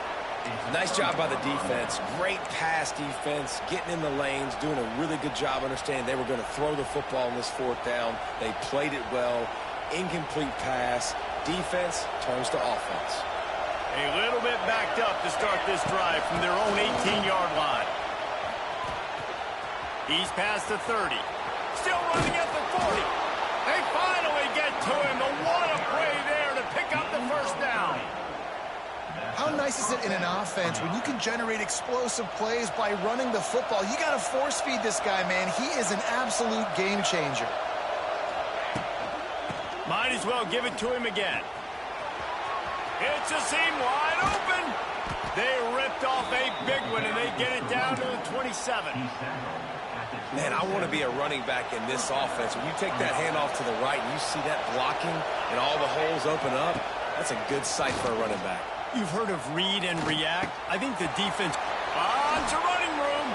Nice job by the defense. Great pass defense, getting in the lanes, doing a really good job understanding they were going to throw the football in this 4th down. They played it well. Incomplete pass. Defense turns to offense. A little bit backed up to start this drive from their own 18-yard line. He's past the 30. Still running 40. They finally get to him. The what a play there to pick up the first down. How nice is it in an offense when you can generate explosive plays by running the football? You got to force feed this guy, man. He is an absolute game changer. Might as well give it to him again. It's a seam wide open. They ripped off a big one, and they get it down to the 27. Man, I want to be a running back in this offense. When you take that handoff to the right and you see that blocking and all the holes open up, that's a good sight for a running back. You've heard of read and react. I think the defense finds a running room.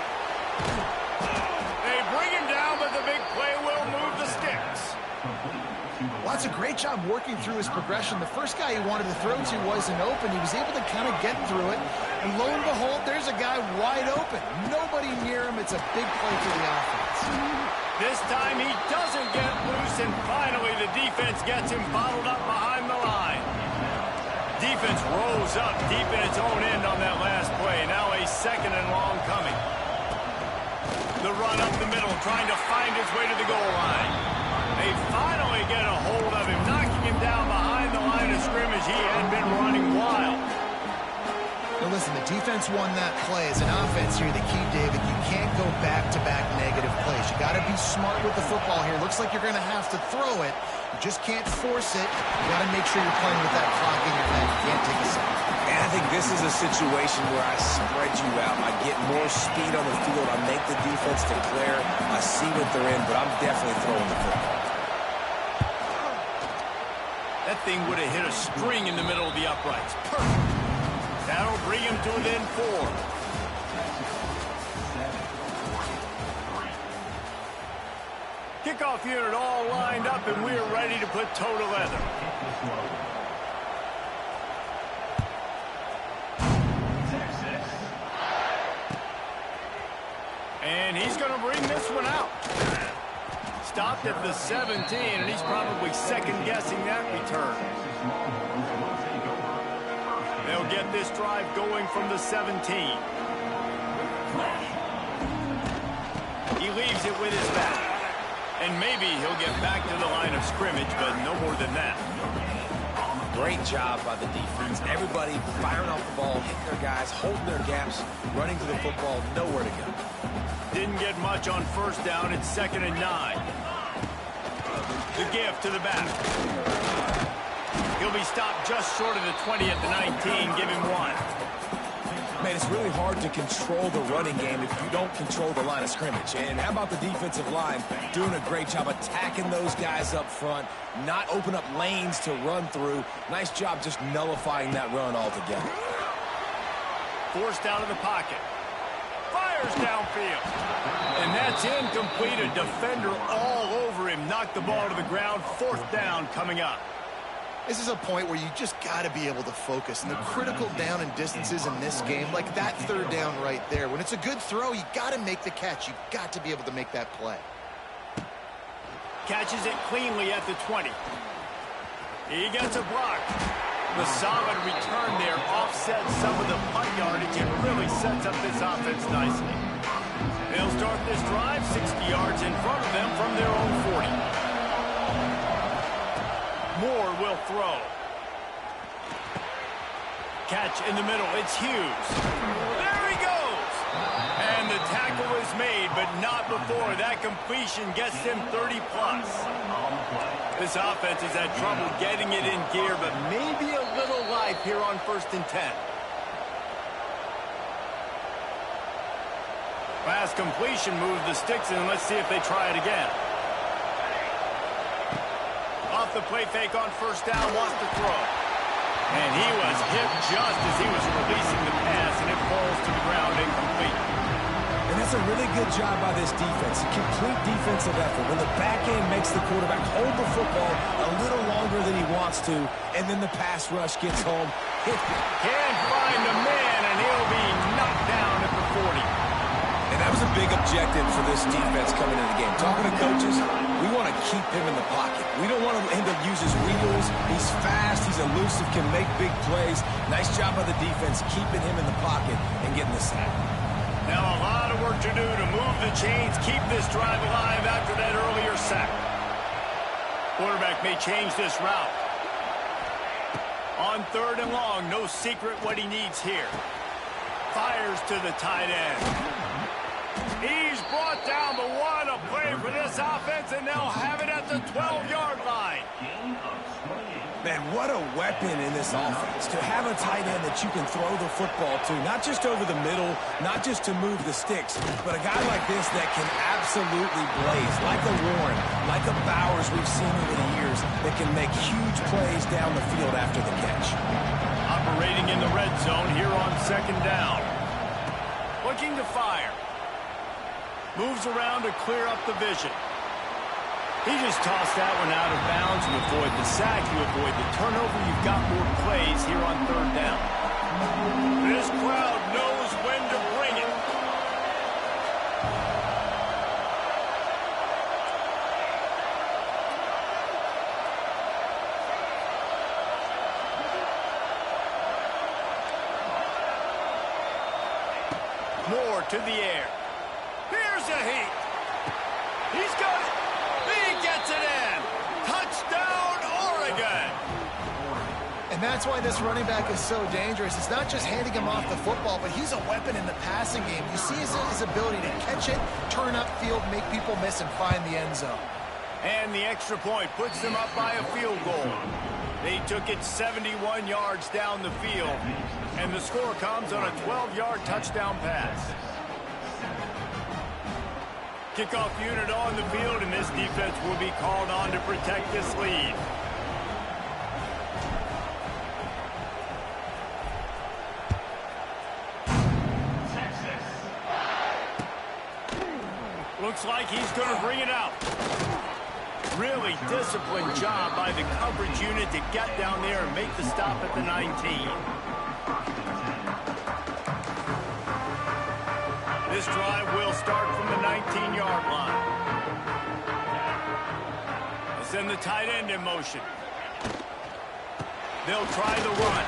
They bring him down, but the big play will move the sticks. Well, that's a great job working through his progression. The first guy he wanted to throw to wasn't open. He was able to kind of get through it. And lo and behold, there's a guy wide open. Nobody near him. It's a big play for the offense. This time he doesn't get loose, and finally the defense gets him bottled up behind the line. Defense rolls up deep in its own end on that last play. Now a second and long coming. The run up the middle, trying to find his way to the goal line. They finally get a hold of him, knocking him down behind the line of scrimmage. He had been running wild. Now listen, the defense won that play. As an offense here, the key, David, you can't go back-to-back negative plays. You got to be smart with the football here. Looks like you're going to have to throw it. You just can't force it. You got to make sure you're playing with that clock in your head. You can't take a sack. And I think this is a situation where I spread you out. I get more speed on the field. I make the defense declare. I see what they're in, but I'm definitely throwing the football. That thing would have hit a string in the middle of the uprights. Perfect. That'll bring him to within 4. Kickoff unit all lined up, and we're ready to put toe to leather. And he's going to bring this one out. Stopped at the 17, and he's probably second-guessing that return. They'll get this drive going from the 17. He leaves it with his back. And maybe he'll get back to the line of scrimmage, but no more than that. Great job by the defense. Everybody firing off the ball, hitting their guys, holding their gaps, running to the football, nowhere to go. Didn't get much on first down. It's 2nd and 9. The give to the back. He'll be stopped just short of the 20 at the 19. Give him 1. Man, it's really hard to control the running game if you don't control the line of scrimmage. And how about the defensive line doing a great job attacking those guys up front, not open up lanes to run through. Nice job just nullifying that run altogether. Forced out of the pocket. Fires downfield. And that's incomplete. A defender all over him. Knocked the ball to the ground. 4th down coming up. This is a point where you just got to be able to focus. And the critical down and distances in this game, like that 3rd down right there. When it's a good throw, you got to make the catch. You got to be able to make that play. Catches it cleanly at the 20. He gets a block. The solid return there offsets some of the punt yardage and really sets up this offense nicely. They'll start this drive 60 yards in front of them from their own 40. Moore will throw. Catch in the middle. It's Hughes. There he goes. And the tackle is made, but not before. That completion gets them 30-plus. This offense has had trouble getting it in gear, but maybe a little life here on 1st and 10. Last completion moves the sticks in. Let's see if they try it again. Off the play fake on 1st down, wants to throw. And he was hit just as he was releasing the pass, and it falls to the ground incomplete. And that's a really good job by this defense. Complete defensive effort. When the back end makes the quarterback hold the football a little longer than he wants to, and then the pass rush gets home. Can't find the man, and he'll be knocked down at the 40. And that was a big objective for this defense coming into the game. Talking to coaches, we want to keep him in the pocket. We don't want him to use his wheels. He's fast. He's elusive, can make big plays. Nice job by the defense keeping him in the pocket and getting the sack. Now a lot of work to do to move the chains, keep this drive alive after that earlier sack. Quarterback may change this route. On 3rd and long, no secret what he needs here. Fires to the tight end. He's brought down, but what a play for this offense, and they'll have it at the 12-yard line. Man, what a weapon in this offense. To have a tight end that you can throw the football to, not just over the middle, not just to move the sticks, but a guy like this that can absolutely blaze, like a Warren, like a Bowers we've seen over the years, that can make huge plays down the field after the catch. Operating in the red zone here on 2nd down. Looking to fire. Moves around to clear up the vision. He just tossed that one out of bounds. You avoid the sack, you avoid the turnover. You've got more plays here on 3rd down. This crowd knows when to bring it. Moore to the air. Here's a heat. He's got it. He gets it in. Touchdown, Oregon. And that's why this running back is so dangerous. It's not just handing him off the football, but he's a weapon in the passing game. You see his ability to catch it, turn upfield, make people miss, and find the end zone. And the extra point puts them up by a field goal. They took it 71 yards down the field, and the score comes on a 12-yard touchdown pass. Kickoff unit on the field, and this defense will be called on to protect this lead. Looks like he's going to bring it out. Really disciplined job by the coverage unit to get down there and make the stop at the 19. This drive will start from the 19-yard line. They'll send the tight end in motion. They'll try the run.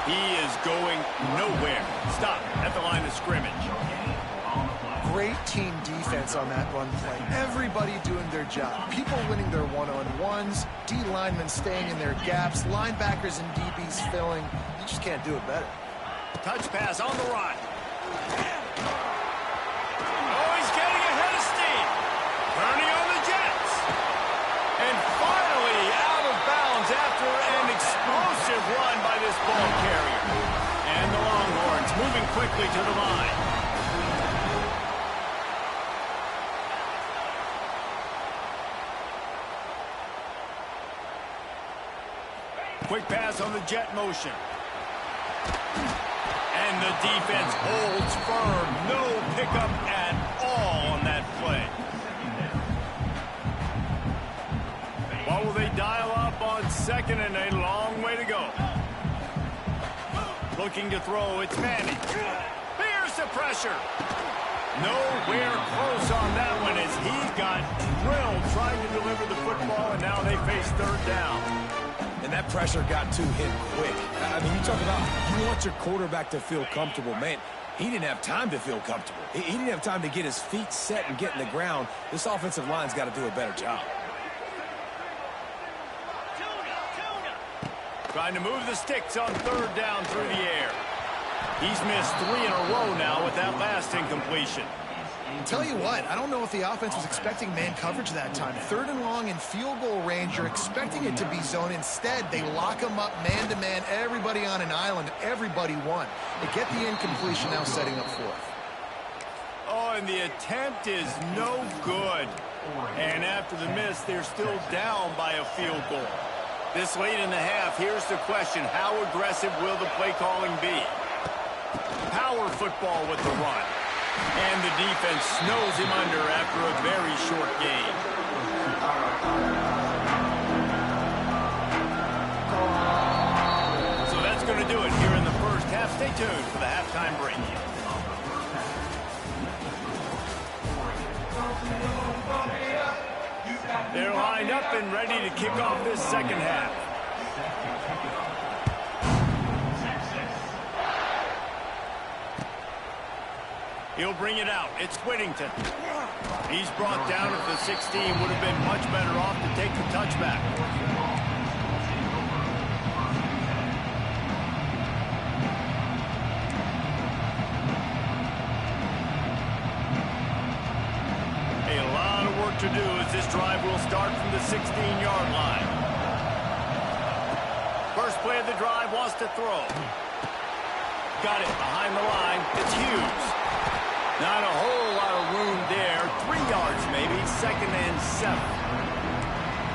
He is going nowhere. Stop at the line of scrimmage. Great team defense on that run play. Everybody doing their job. People winning their one-on-ones, D linemen staying in their gaps, linebackers and DBs filling. You just can't do it better. Touch pass on the run. Oh, he's getting ahead of steam. Turning on the Jets. And finally out of bounds after an explosive run by this ball carrier. And the Longhorns moving quickly to the line. Quick pass on the jet motion. And the defense holds firm. No pickup at all on that play. What will they dial up on 2nd and a long way to go? Looking to throw, it's Manning. Here's the pressure. Nowhere close on that one as he got drilled trying to deliver the football, and now they face 3rd down. And that pressure got to him quick. I mean, you talk about you want your quarterback to feel comfortable. Man, he didn't have time to feel comfortable. He didn't have time to get his feet set and get in the ground. This offensive line's got to do a better job. Trying to move the sticks on 3rd down through the air. He's missed 3 in a row now with that last incompletion. Tell you what, I don't know if the offense was expecting man coverage that time. 3rd and long in field goal range, you're expecting it to be zone. Instead, they lock them up man-to-man, everybody on an island, everybody won. They get the incompletion, now setting up 4th. Oh, and the attempt is no good. And after the miss, they're still down by a field goal. This late in the half, here's the question. How aggressive will the play calling be? Power football with the run. And the defense snows him under after a very short game. So that's going to do it here in the first half. Stay tuned for the halftime break. They're lined up and ready to kick off this 2nd half. He'll bring it out. It's Whittington. He's brought down at the 16. Would have been much better off to take the touchback. A lot of work to do as this drive will start from the 16-yard line. First play of the drive wants to throw. Got it behind the line. It's Hughes. Not a whole lot of room there. 3 yards maybe. 2nd and 7.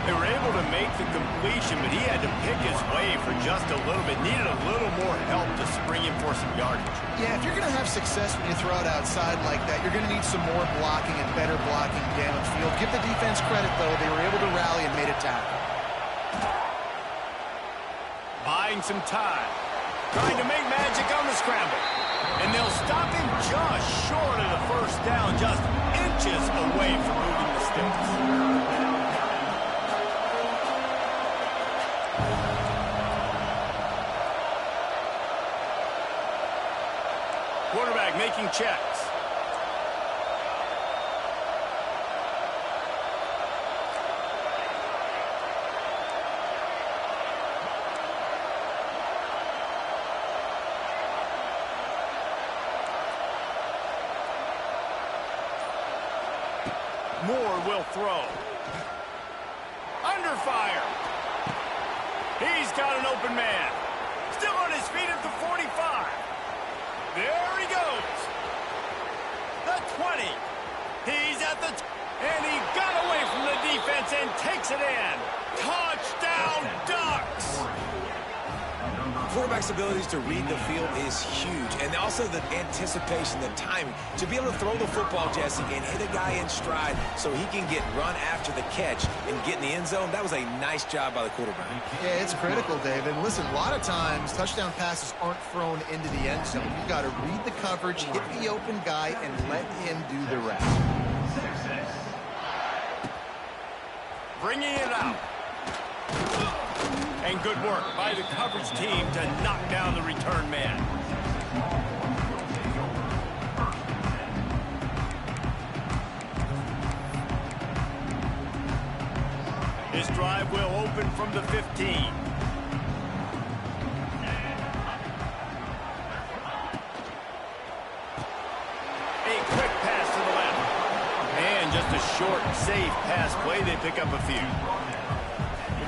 They were able to make the completion, but he had to pick his way for just a little bit. Needed a little more help to spring him for some yardage. Yeah, if you're going to have success when you throw it outside like that, you're going to need some more blocking and better blocking downfield. Give the defense credit, though. They were able to rally and made a tackle. Buying some time. Trying to make magic on the scramble. And they'll stop him just short of the first down, just inches away from moving the sticks. Quarterback making checks. Moore will throw. Under fire. He's got an open man. Still on his feet at the 45. There he goes. The 20. He's at the... and he got away from the defense and takes it in. Touchdown, Ducks. Quarterback's abilities to read the field is huge, and also the anticipation, the timing. To be able to throw the football, Jesse, and hit a guy in stride so he can get run after the catch and get in the end zone, that was a nice job by the quarterback. Yeah, it's critical, David. Listen, a lot of times touchdown passes aren't thrown into the end zone. You've got to read the coverage, hit the open guy, and let him do the rest. Bringing it out. And good work by the coverage team to knock down the return man. This drive will open from the 15. A quick pass to the left. And just a short, safe pass play. They pick up a few.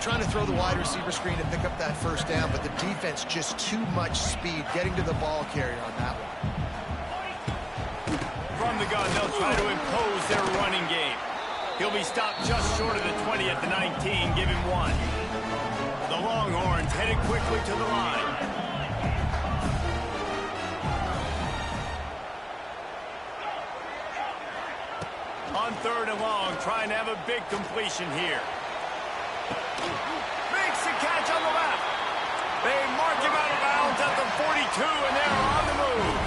Trying to throw the wide receiver screen to pick up that first down, but the defense just too much speed getting to the ball carrier on that one. From the gun, they'll try to impose their running game. He'll be stopped just short of the 20 at the 19. Give him 1. The Longhorns headed quickly to the line. On 3rd and long, trying to have a big completion here. Makes the catch on the left. They mark him out of bounds at the 42, and they're on the move.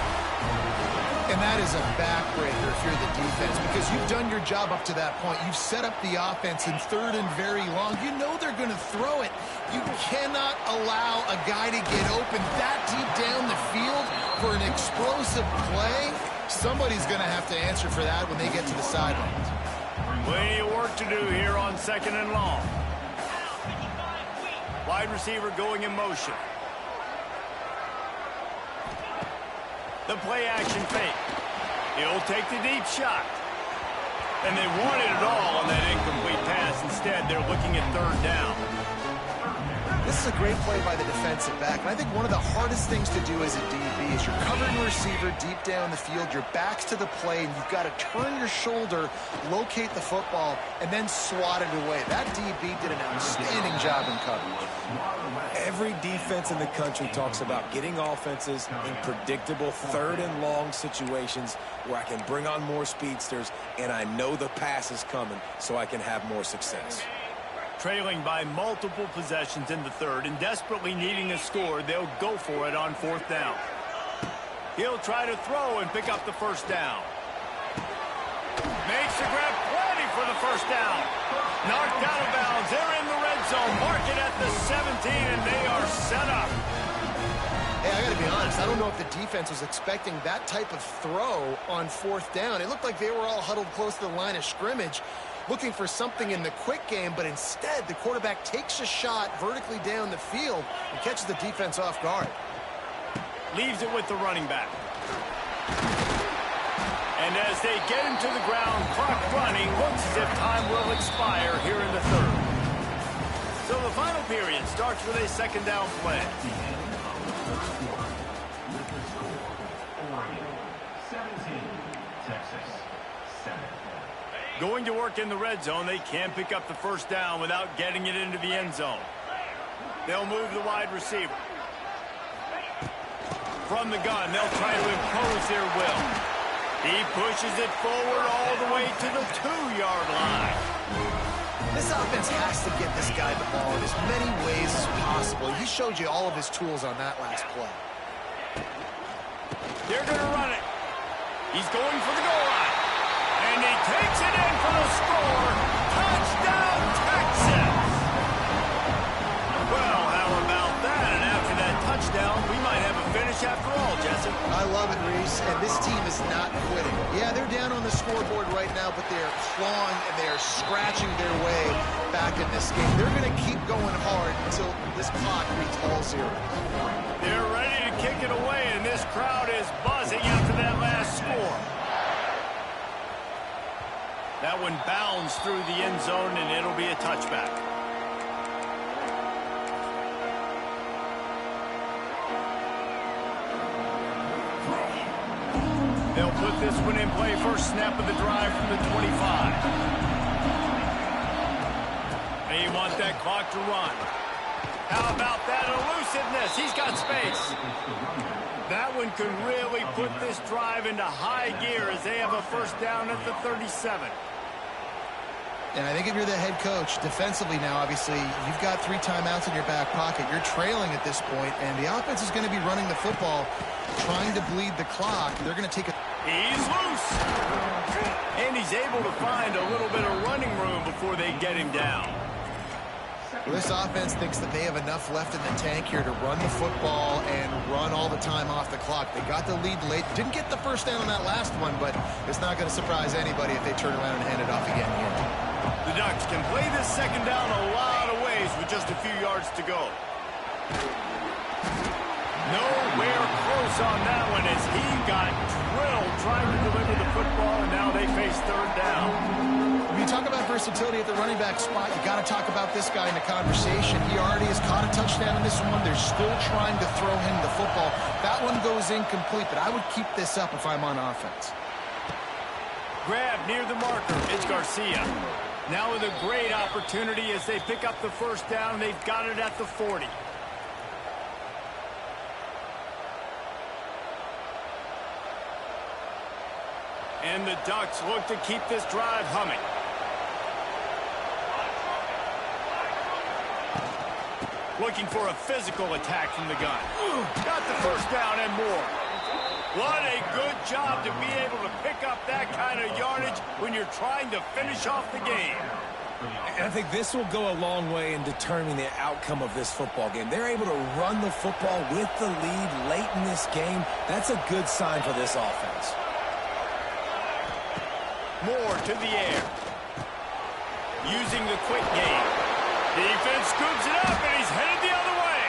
And that is a backbreaker if you're the defense, because you've done your job up to that point. You've set up the offense in 3rd and very long. You know they're going to throw it. You cannot allow a guy to get open that deep down the field for an explosive play. Somebody's going to have to answer for that when they get to the sidelines. Plenty of work to do here on 2nd and long. Wide receiver going in motion. The play action fake. He'll take the deep shot. And they wanted it all on that incomplete pass. Instead, they're looking at 3rd down. This is a great play by the defensive back. And I think one of the hardest things to do as a DB is you're covering a receiver deep down the field, your back's to the play, and you've got to turn your shoulder, locate the football, and then swat it away. That DB did an outstanding job in coverage. Every defense in the country talks about getting offenses in predictable 3rd and long situations where I can bring on more speedsters and I know the pass is coming so I can have more success. Trailing by multiple possessions in the 3rd and desperately needing a score, they'll go for it on 4th down. He'll try to throw and pick up the first down. Makes the grab, plenty for the first down. Knocked out of bounds. They're in the red zone. Mark it at the 17, and they are set up. Hey, I got to be honest. I don't know if the defense was expecting that type of throw on 4th down. It looked like they were all huddled close to the line of scrimmage, looking for something in the quick game, but instead the quarterback takes a shot vertically down the field and catches the defense off guard. Leaves it with the running back. And as they get him to the ground, clock running, looks as if time will expire here in the 3rd. So the final period starts with a 2nd down play. Going to work in the red zone, they can't pick up the 1st down without getting it into the end zone. They'll move the wide receiver. From the gun, they'll try to impose their will. He pushes it forward all the way to the 2-yard line. This offense has to get this guy the ball in as many ways as possible. He showed you all of his tools on that last play. They're going to run it. He's going for the goal line. And he takes it in for the score. Touchdown, Texas! Well, how about that? And after that touchdown, we might have a finish after all, Jesse. I love it, Reese, and this team is not quitting. Yeah, they're down on the scoreboard right now, but they are clawing and they are scratching their way back in this game. They're going to keep going hard until this clock reads all zeros. They're ready to kick it away, and this crowd is buzzing after that last score. That one bounds through the end zone, and it'll be a touchback. They'll put this one in play. First snap of the drive from the 25. They want that clock to run. How about that elusiveness? He's got space. That one could really put this drive into high gear as they have a 1st down at the 37. And I think if you're the head coach, defensively now, obviously, you've got 3 timeouts in your back pocket. You're trailing at this point, and the offense is going to be running the football, trying to bleed the clock. They're going to take a... He's loose. And he's able to find a little bit of running room before they get him down. Well, this offense thinks that they have enough left in the tank here to run the football and run all the time off the clock. They got the lead late. Didn't get the 1st down on that last one, but it's not going to surprise anybody if they turn around and hand it off again here. The Ducks can play this 2nd down a lot of ways with just a few yards to go. Nowhere close on that one as he got drilled trying to deliver the football, and now they face 3rd down. When you talk about versatility at the running back spot, you got to talk about this guy in the conversation. He already has caught a touchdown in this one. They're still trying to throw him the football. That one goes incomplete, but I would keep this up if I'm on offense. Grab near the marker. It's Garcia. Now with a great opportunity as they pick up the 1st down. They've got it at the 40. And the Ducks look to keep this drive humming. Looking for a physical attack from the gun. Got the 1st down and more. What a good job to be able to pick up that kind of yardage when you're trying to finish off the game. I think this will go a long way in determining the outcome of this football game. They're able to run the football with the lead late in this game. That's a good sign for this offense. More to the air. Using the quick game. Defense scoops it up, and he's headed the other way.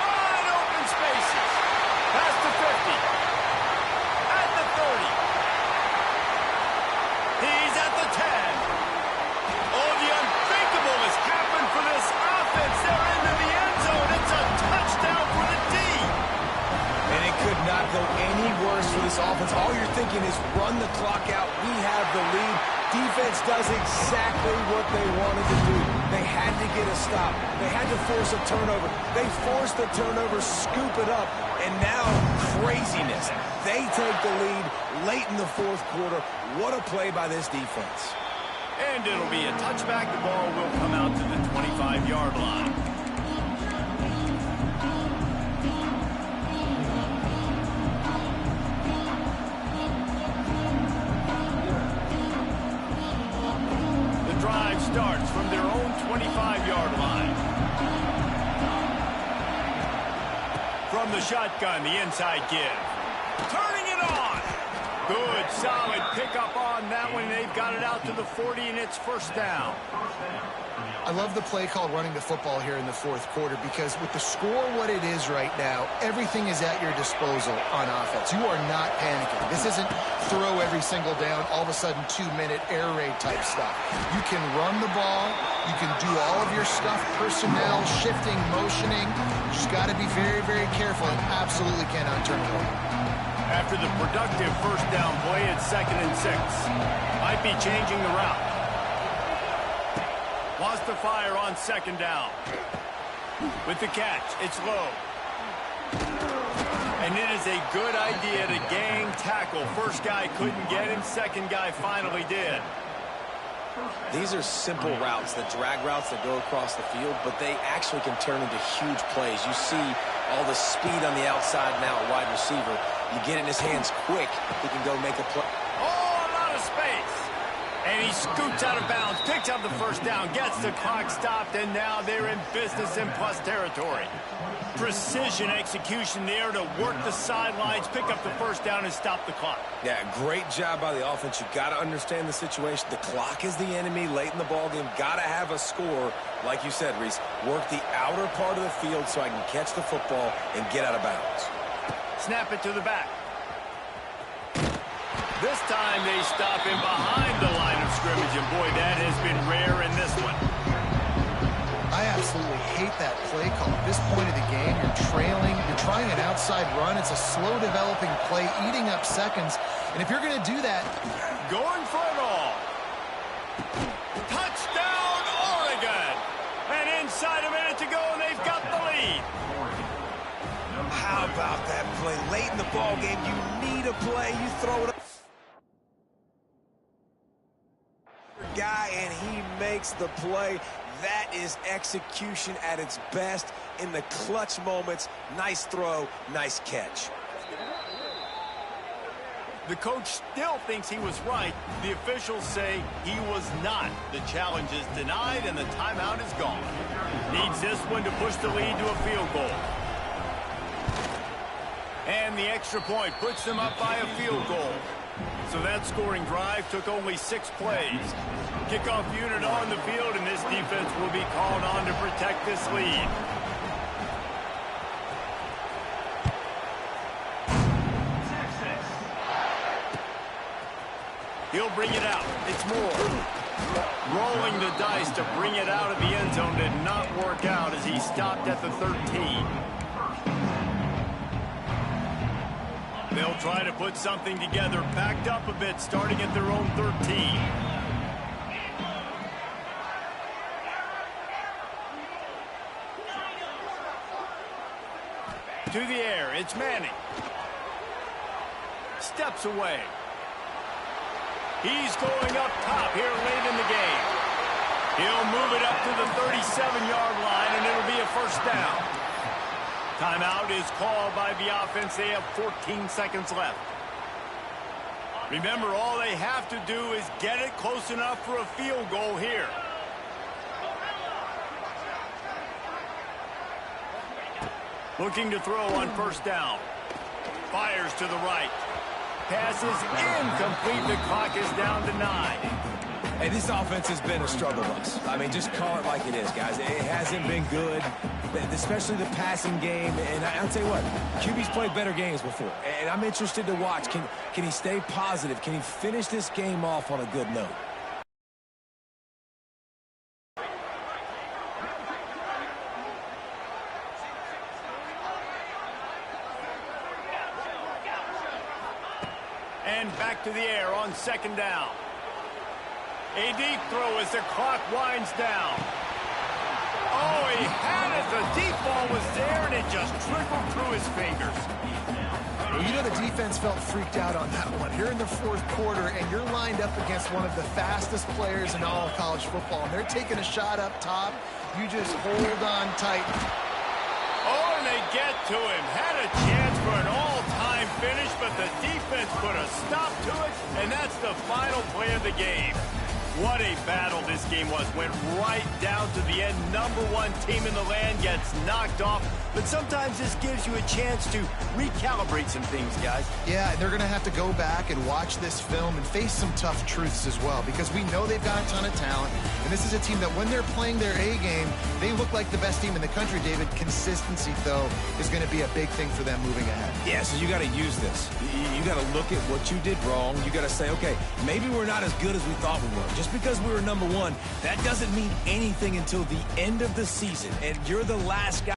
Wide open spaces. Past the 50. At the 30. He's at the 10. Oh, the unthinkable has happened for this offense. They're into the end zone. It's a touchdown for the D. And it could not go any worse for this offense. All you're thinking is run the clock out. We have the lead. Defense does exactly what they wanted to do. They had to get a stop. They had to force a turnover. They forced the turnover, scoop it up, and now craziness. They take the lead late in the 4th quarter. What a play by this defense. And it'll be a touchback. The ball will come out to the 25-yard line. Drive starts from their own 25-yard line. from the shotgun, the inside give. Turning it on. Good, solid pickup on that one. They've got it out to the 40, and it's first down. I love the play called running the football here in the fourth quarter because with the score what it is right now, everything is at your disposal on offense. You are not panicking. This isn't throw every single down, all of a sudden 2-minute air raid type stuff. You can run the ball. You can do all of your stuff, personnel, shifting, motioning. You just got to be very, very careful and absolutely cannot turn it over. After the productive first down play, it's 2nd and 6. Might be changing the route. Wants to fire on 2nd down. With the catch, it's low. And it is a good idea to gang tackle. First guy couldn't get him, second guy finally did. These are simple routes, the drag routes that go across the field, but they actually can turn into huge plays. You see all the speed on the outside now at wide receiver. You get it in his hands quick, he can go make a play. Oh, a lot of space. And he scoots out of bounds, picks up the first down, gets the clock stopped, and now they're in business in plus territory. Precision execution there to work the sidelines, pick up the first down, and stop the clock. Yeah, great job by the offense. You got to understand the situation. The clock is the enemy late in the ballgame. Got to have a score, like you said, Reese. Work the outer part of the field so I can catch the football and get out of bounds. Snap it to the back. This time they stop him behind the line of scrimmage, and boy, that has been rare in this one. I absolutely hate that play call. At this point of the game, you're trailing, you're trying an outside run. It's a slow developing play, eating up seconds. And if you're going to do that, going for it all. Touchdown, Oregon. And inside a minute to go, and they've got the lead. How about that play? Late in the ball game, you need a play. You throw it up. Guy, and he makes the play. That is execution at its best in the clutch moments. Nice throw, nice catch. The coach still thinks he was right. The officials say he was not. The challenge is denied, and the timeout is gone. Needs this one to push the lead to a field goal. And the extra point puts them up by a field goal. So that scoring drive took only 6 plays. Kickoff unit on the field, and this defense will be called on to protect this lead. He'll bring it out. It's Moore. Rolling the dice to bring it out of the end zone did not work out as he stopped at the 13. They'll try to put something together, backed up a bit, starting at their own 13. To the air, it's Manning. Steps away. He's going up top here late in the game. He'll move it up to the 37-yard line, and it'll be a first down. Timeout is called by the offense. They have 14 seconds left. Remember, all they have to do is get it close enough for a field goal here. Looking to throw on first down. Fires to the right. Pass is incomplete. The clock is down to 9. Hey, this offense has been a struggle bus. I mean, just call it like it is, guys. It hasn't been good, especially the passing game. And I'll tell you what, QB's played better games before. And I'm interested to watch. Can he stay positive? Can he finish this game off on a good note? And back to the air on second down. A deep throw as the clock winds down. Oh, he had it. The deep ball was there, and it just trickled through his fingers. well, you know the defense felt freaked out on that one. You're in the fourth quarter, and you're lined up against one of the fastest players in all of college football, and they're taking a shot up top. You just hold on tight. Oh, and they get to him. Had a chance for an all-time finish, but the defense put a stop to it, and that's the final play of the game. What a battle this game was. Went right down to the end. #1 team in the land gets knocked off. But sometimes this gives you a chance to recalibrate some things, guys. Yeah, they're going to have to go back and watch this film and face some tough truths as well, because we know they've got a ton of talent. And this is a team that when they're playing their A game, they look like the best team in the country, David. Consistency, though, is going to be a big thing for them moving ahead. Yeah, so you got to use this. You got to look at what you did wrong. You got to say, okay, maybe we're not as good as we thought we were. Just because we were #1, that doesn't mean anything until the end of the season, and you're the last guy.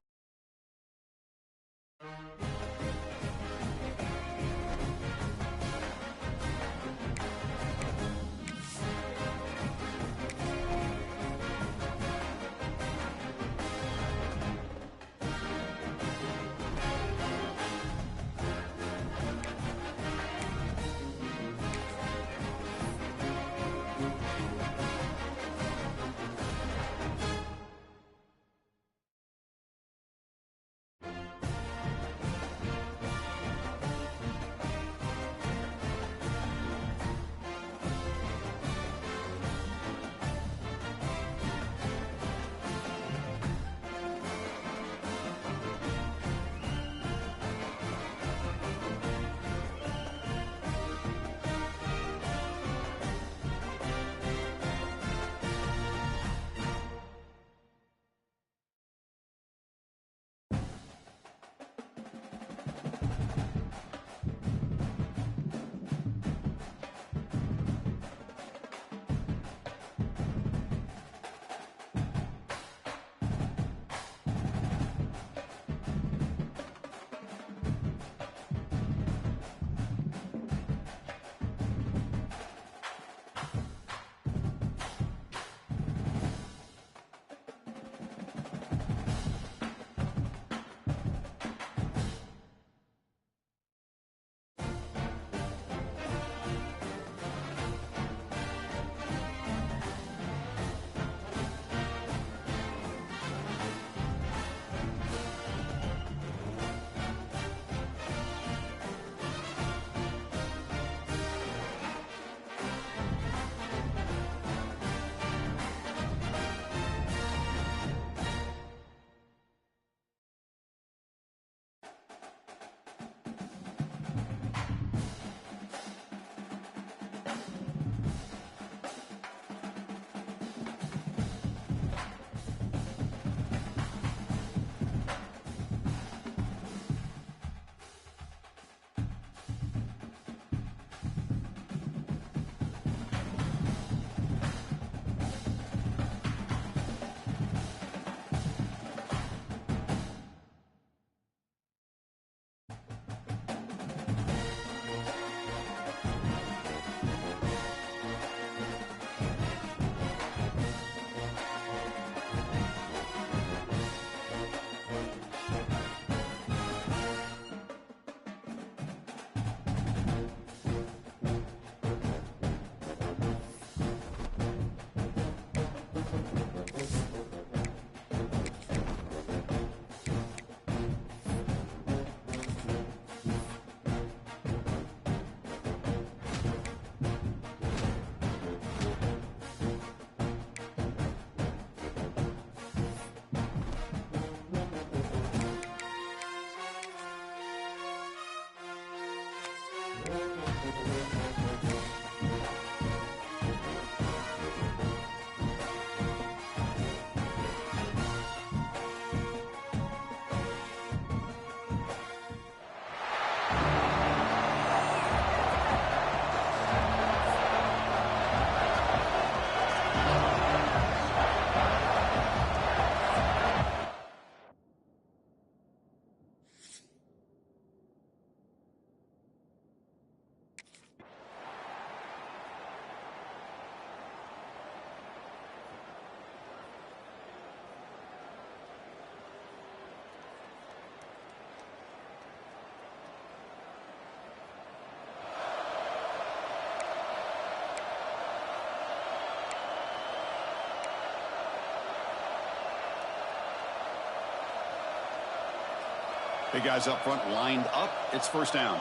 Big guys up front lined up. It's first down.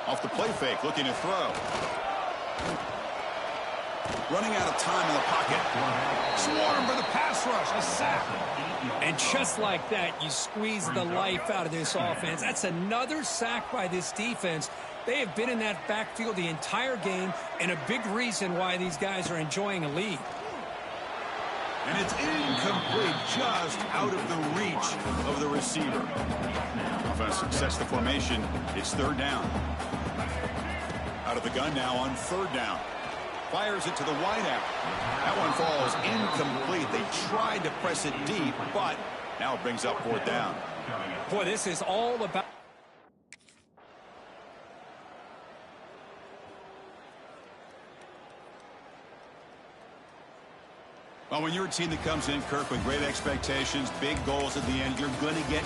Off the play fake, looking to throw. Running out of time in the pocket. Swarm for the pass rush. A sack. And just like that, you squeeze the life out of this offense. That's another sack by this defense. They have been in that backfield the entire game, and a big reason why these guys are enjoying a lead. And it's incomplete, just out of the reach of the receiver. Offense sets the formation. It's third down. Out of the gun now on third down. Fires it to the wideout. That one falls incomplete. They tried to press it deep, but now it brings up fourth down. Boy, this is all about... Well, when you're a team that comes in, Kirk, with great expectations, big goals at the end, you're going to get...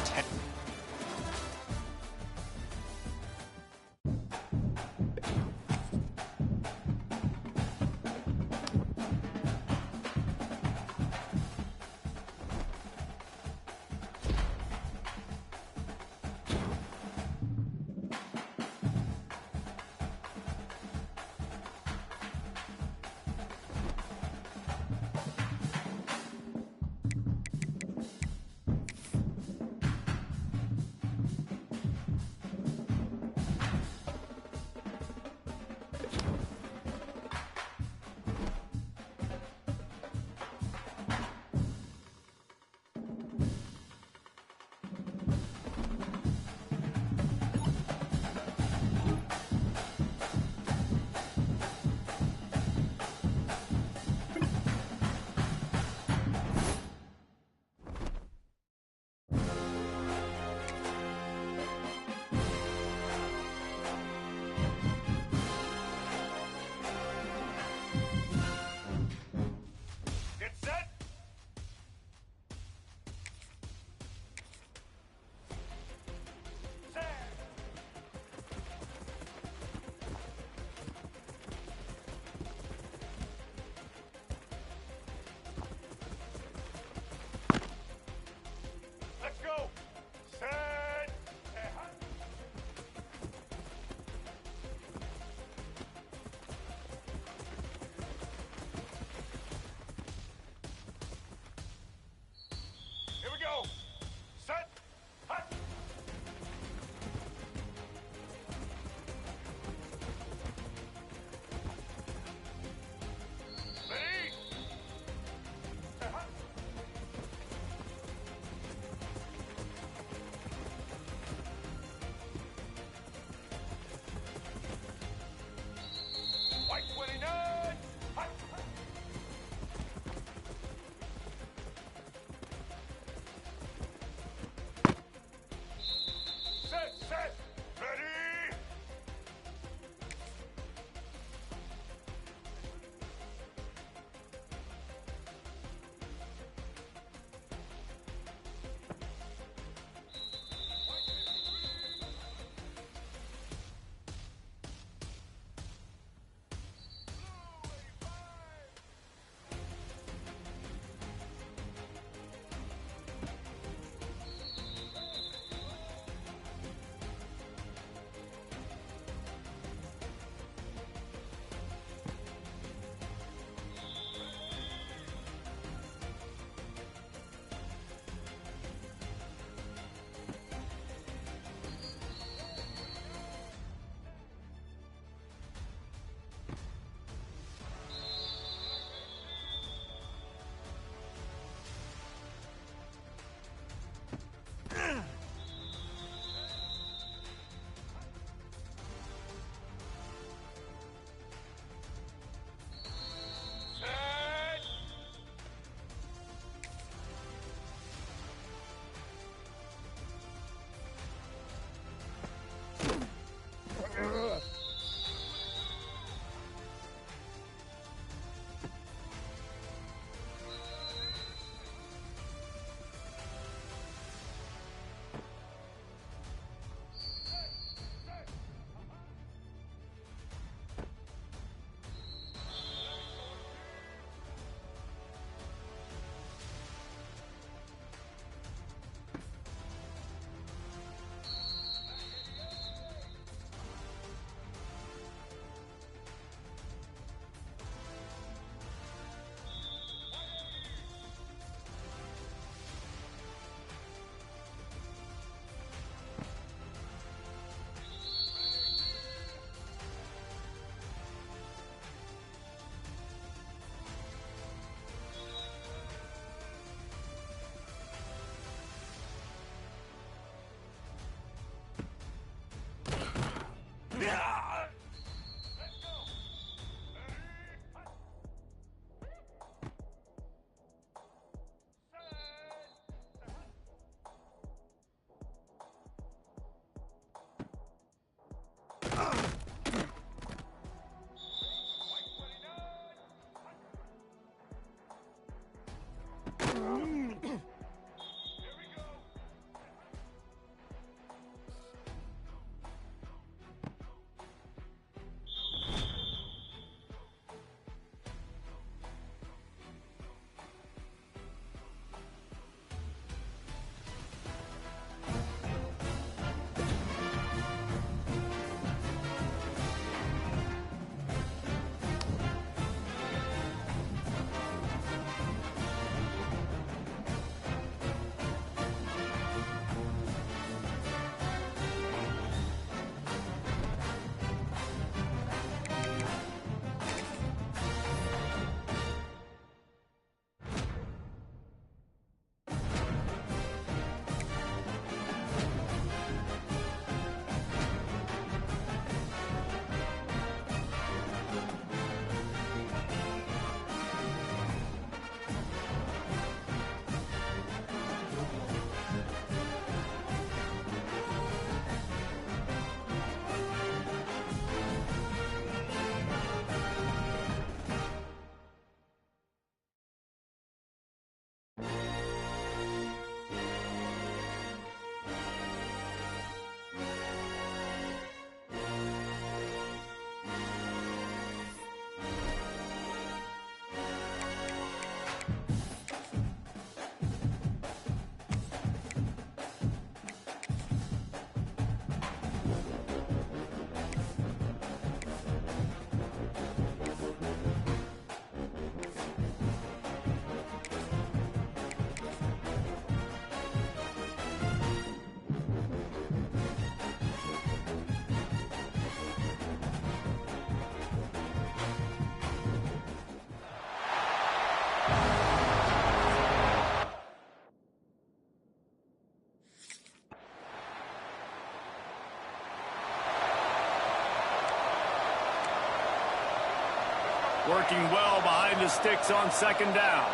Working well behind the sticks on second down.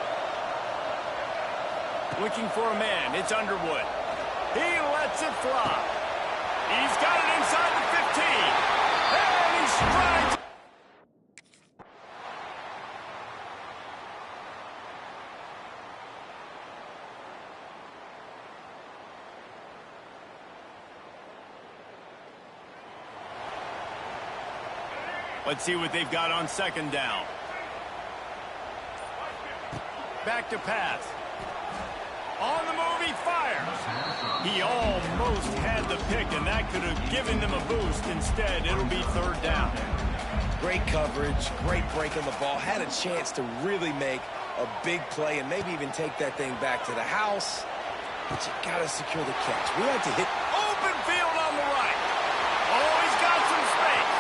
Looking for a man. It's Underwood. He lets it fly. He's got it inside the 15. And he strides. Let's see what they've got on second down. Back to pass. On the move, he fires. He almost had the pick, and that could have given them a boost. Instead, it'll be third down. Great coverage, great break on the ball. Had a chance to really make a big play and maybe even take that thing back to the house. But you got to secure the catch. We had to hit open field on the right. Oh, he's got some space.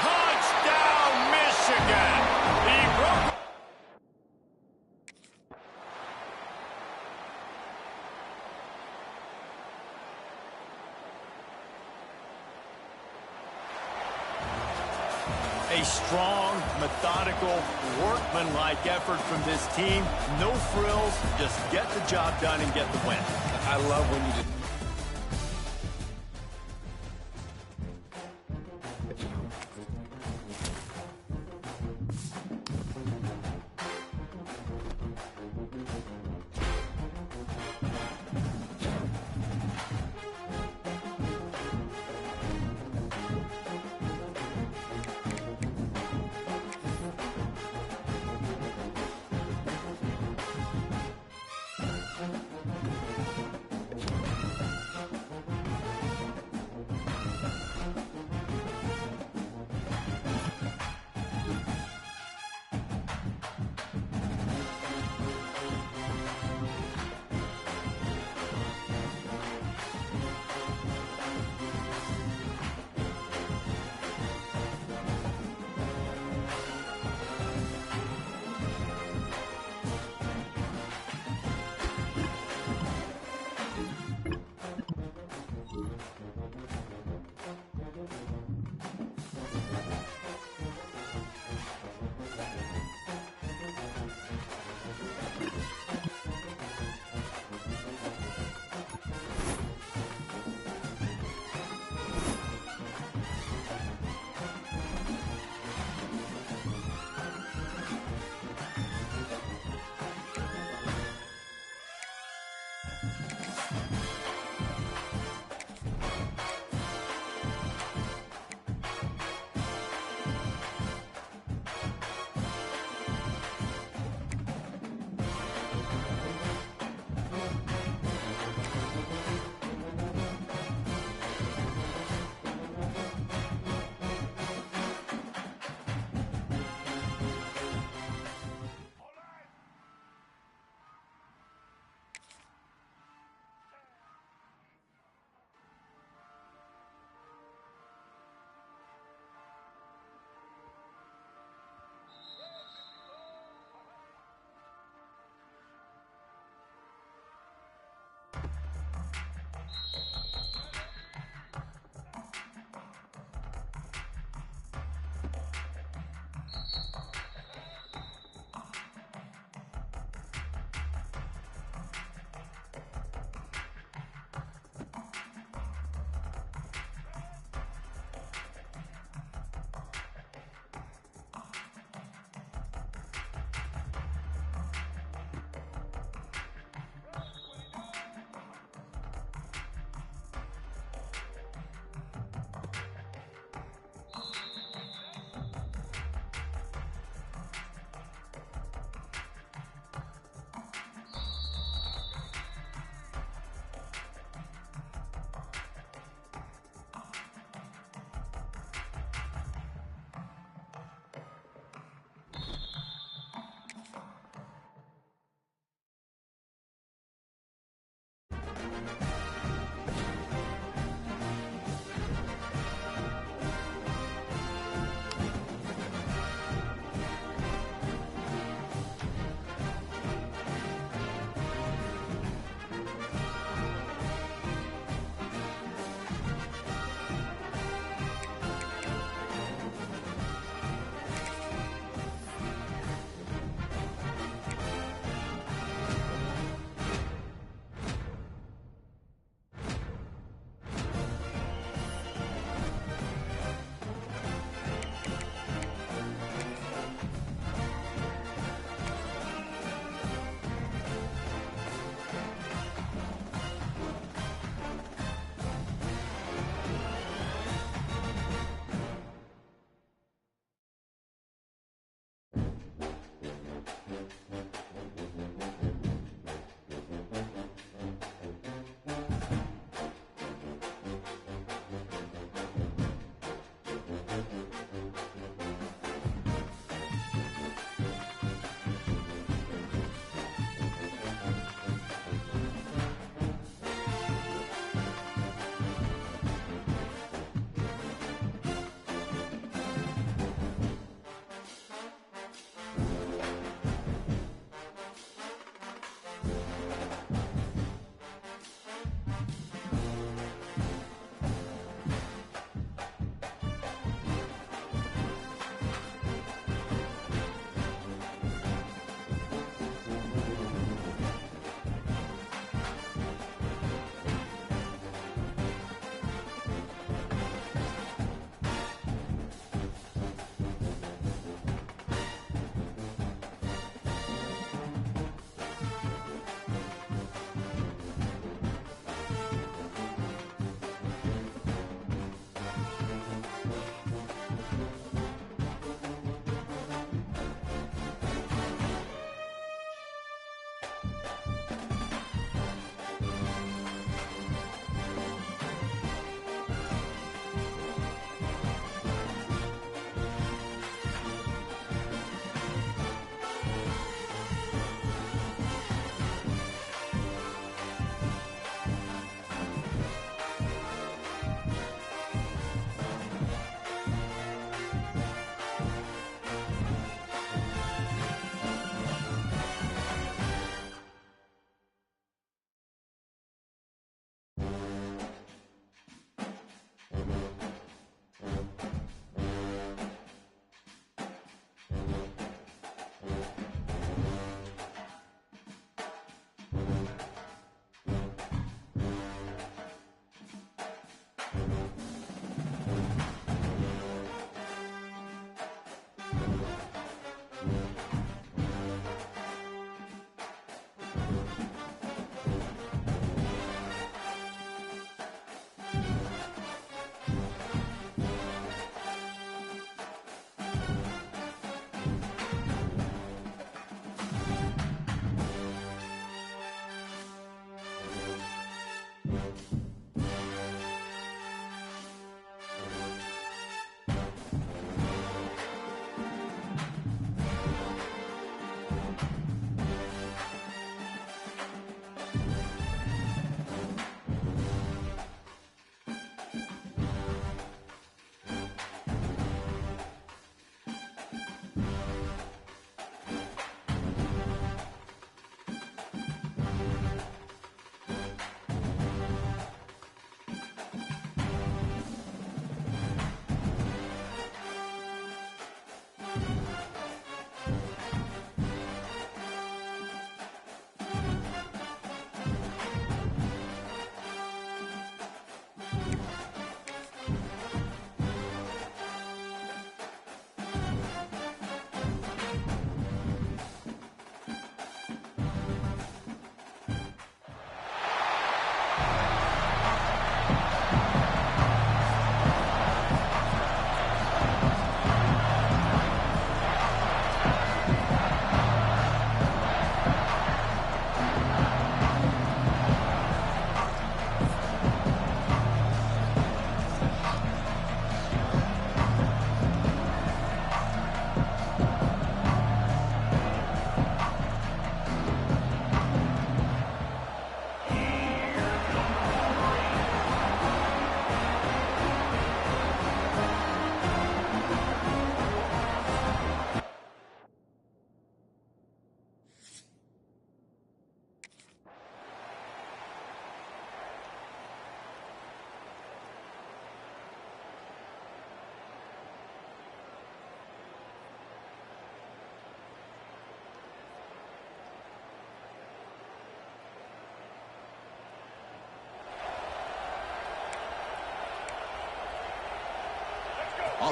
Touchdown, Michigan. He broke. A strong, methodical, workmanlike effort from this team. No frills, just get the job done and get the win. I love when you just...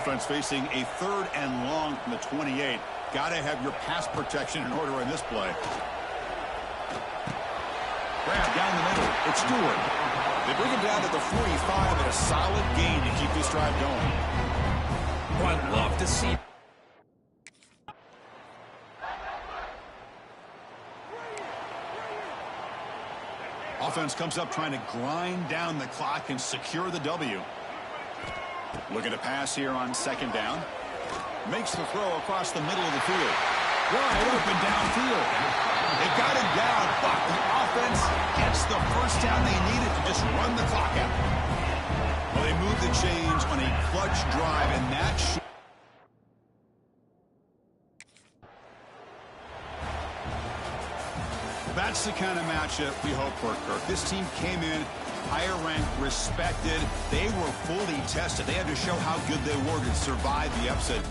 Offense facing a 3rd and long from the 28. Got to have your pass protection in order in this play. Grab down the middle. It's Stewart. They bring him down to the 45 and a solid gain to keep this drive going. Oh, I'd love to see. Offense comes up trying to grind down the clock and secure the W. Looking to pass here on 2nd down. Makes the throw across the middle of the field. Wide open downfield. They got him down, but the offense gets the first down they needed to just run the clock out. Well, they moved the chains on a clutch drive, and that that's the kind of matchup we hope for, Kirk. This team came in higher ranked, respected. They were fully tested. They had to show how good they were to survive the upset.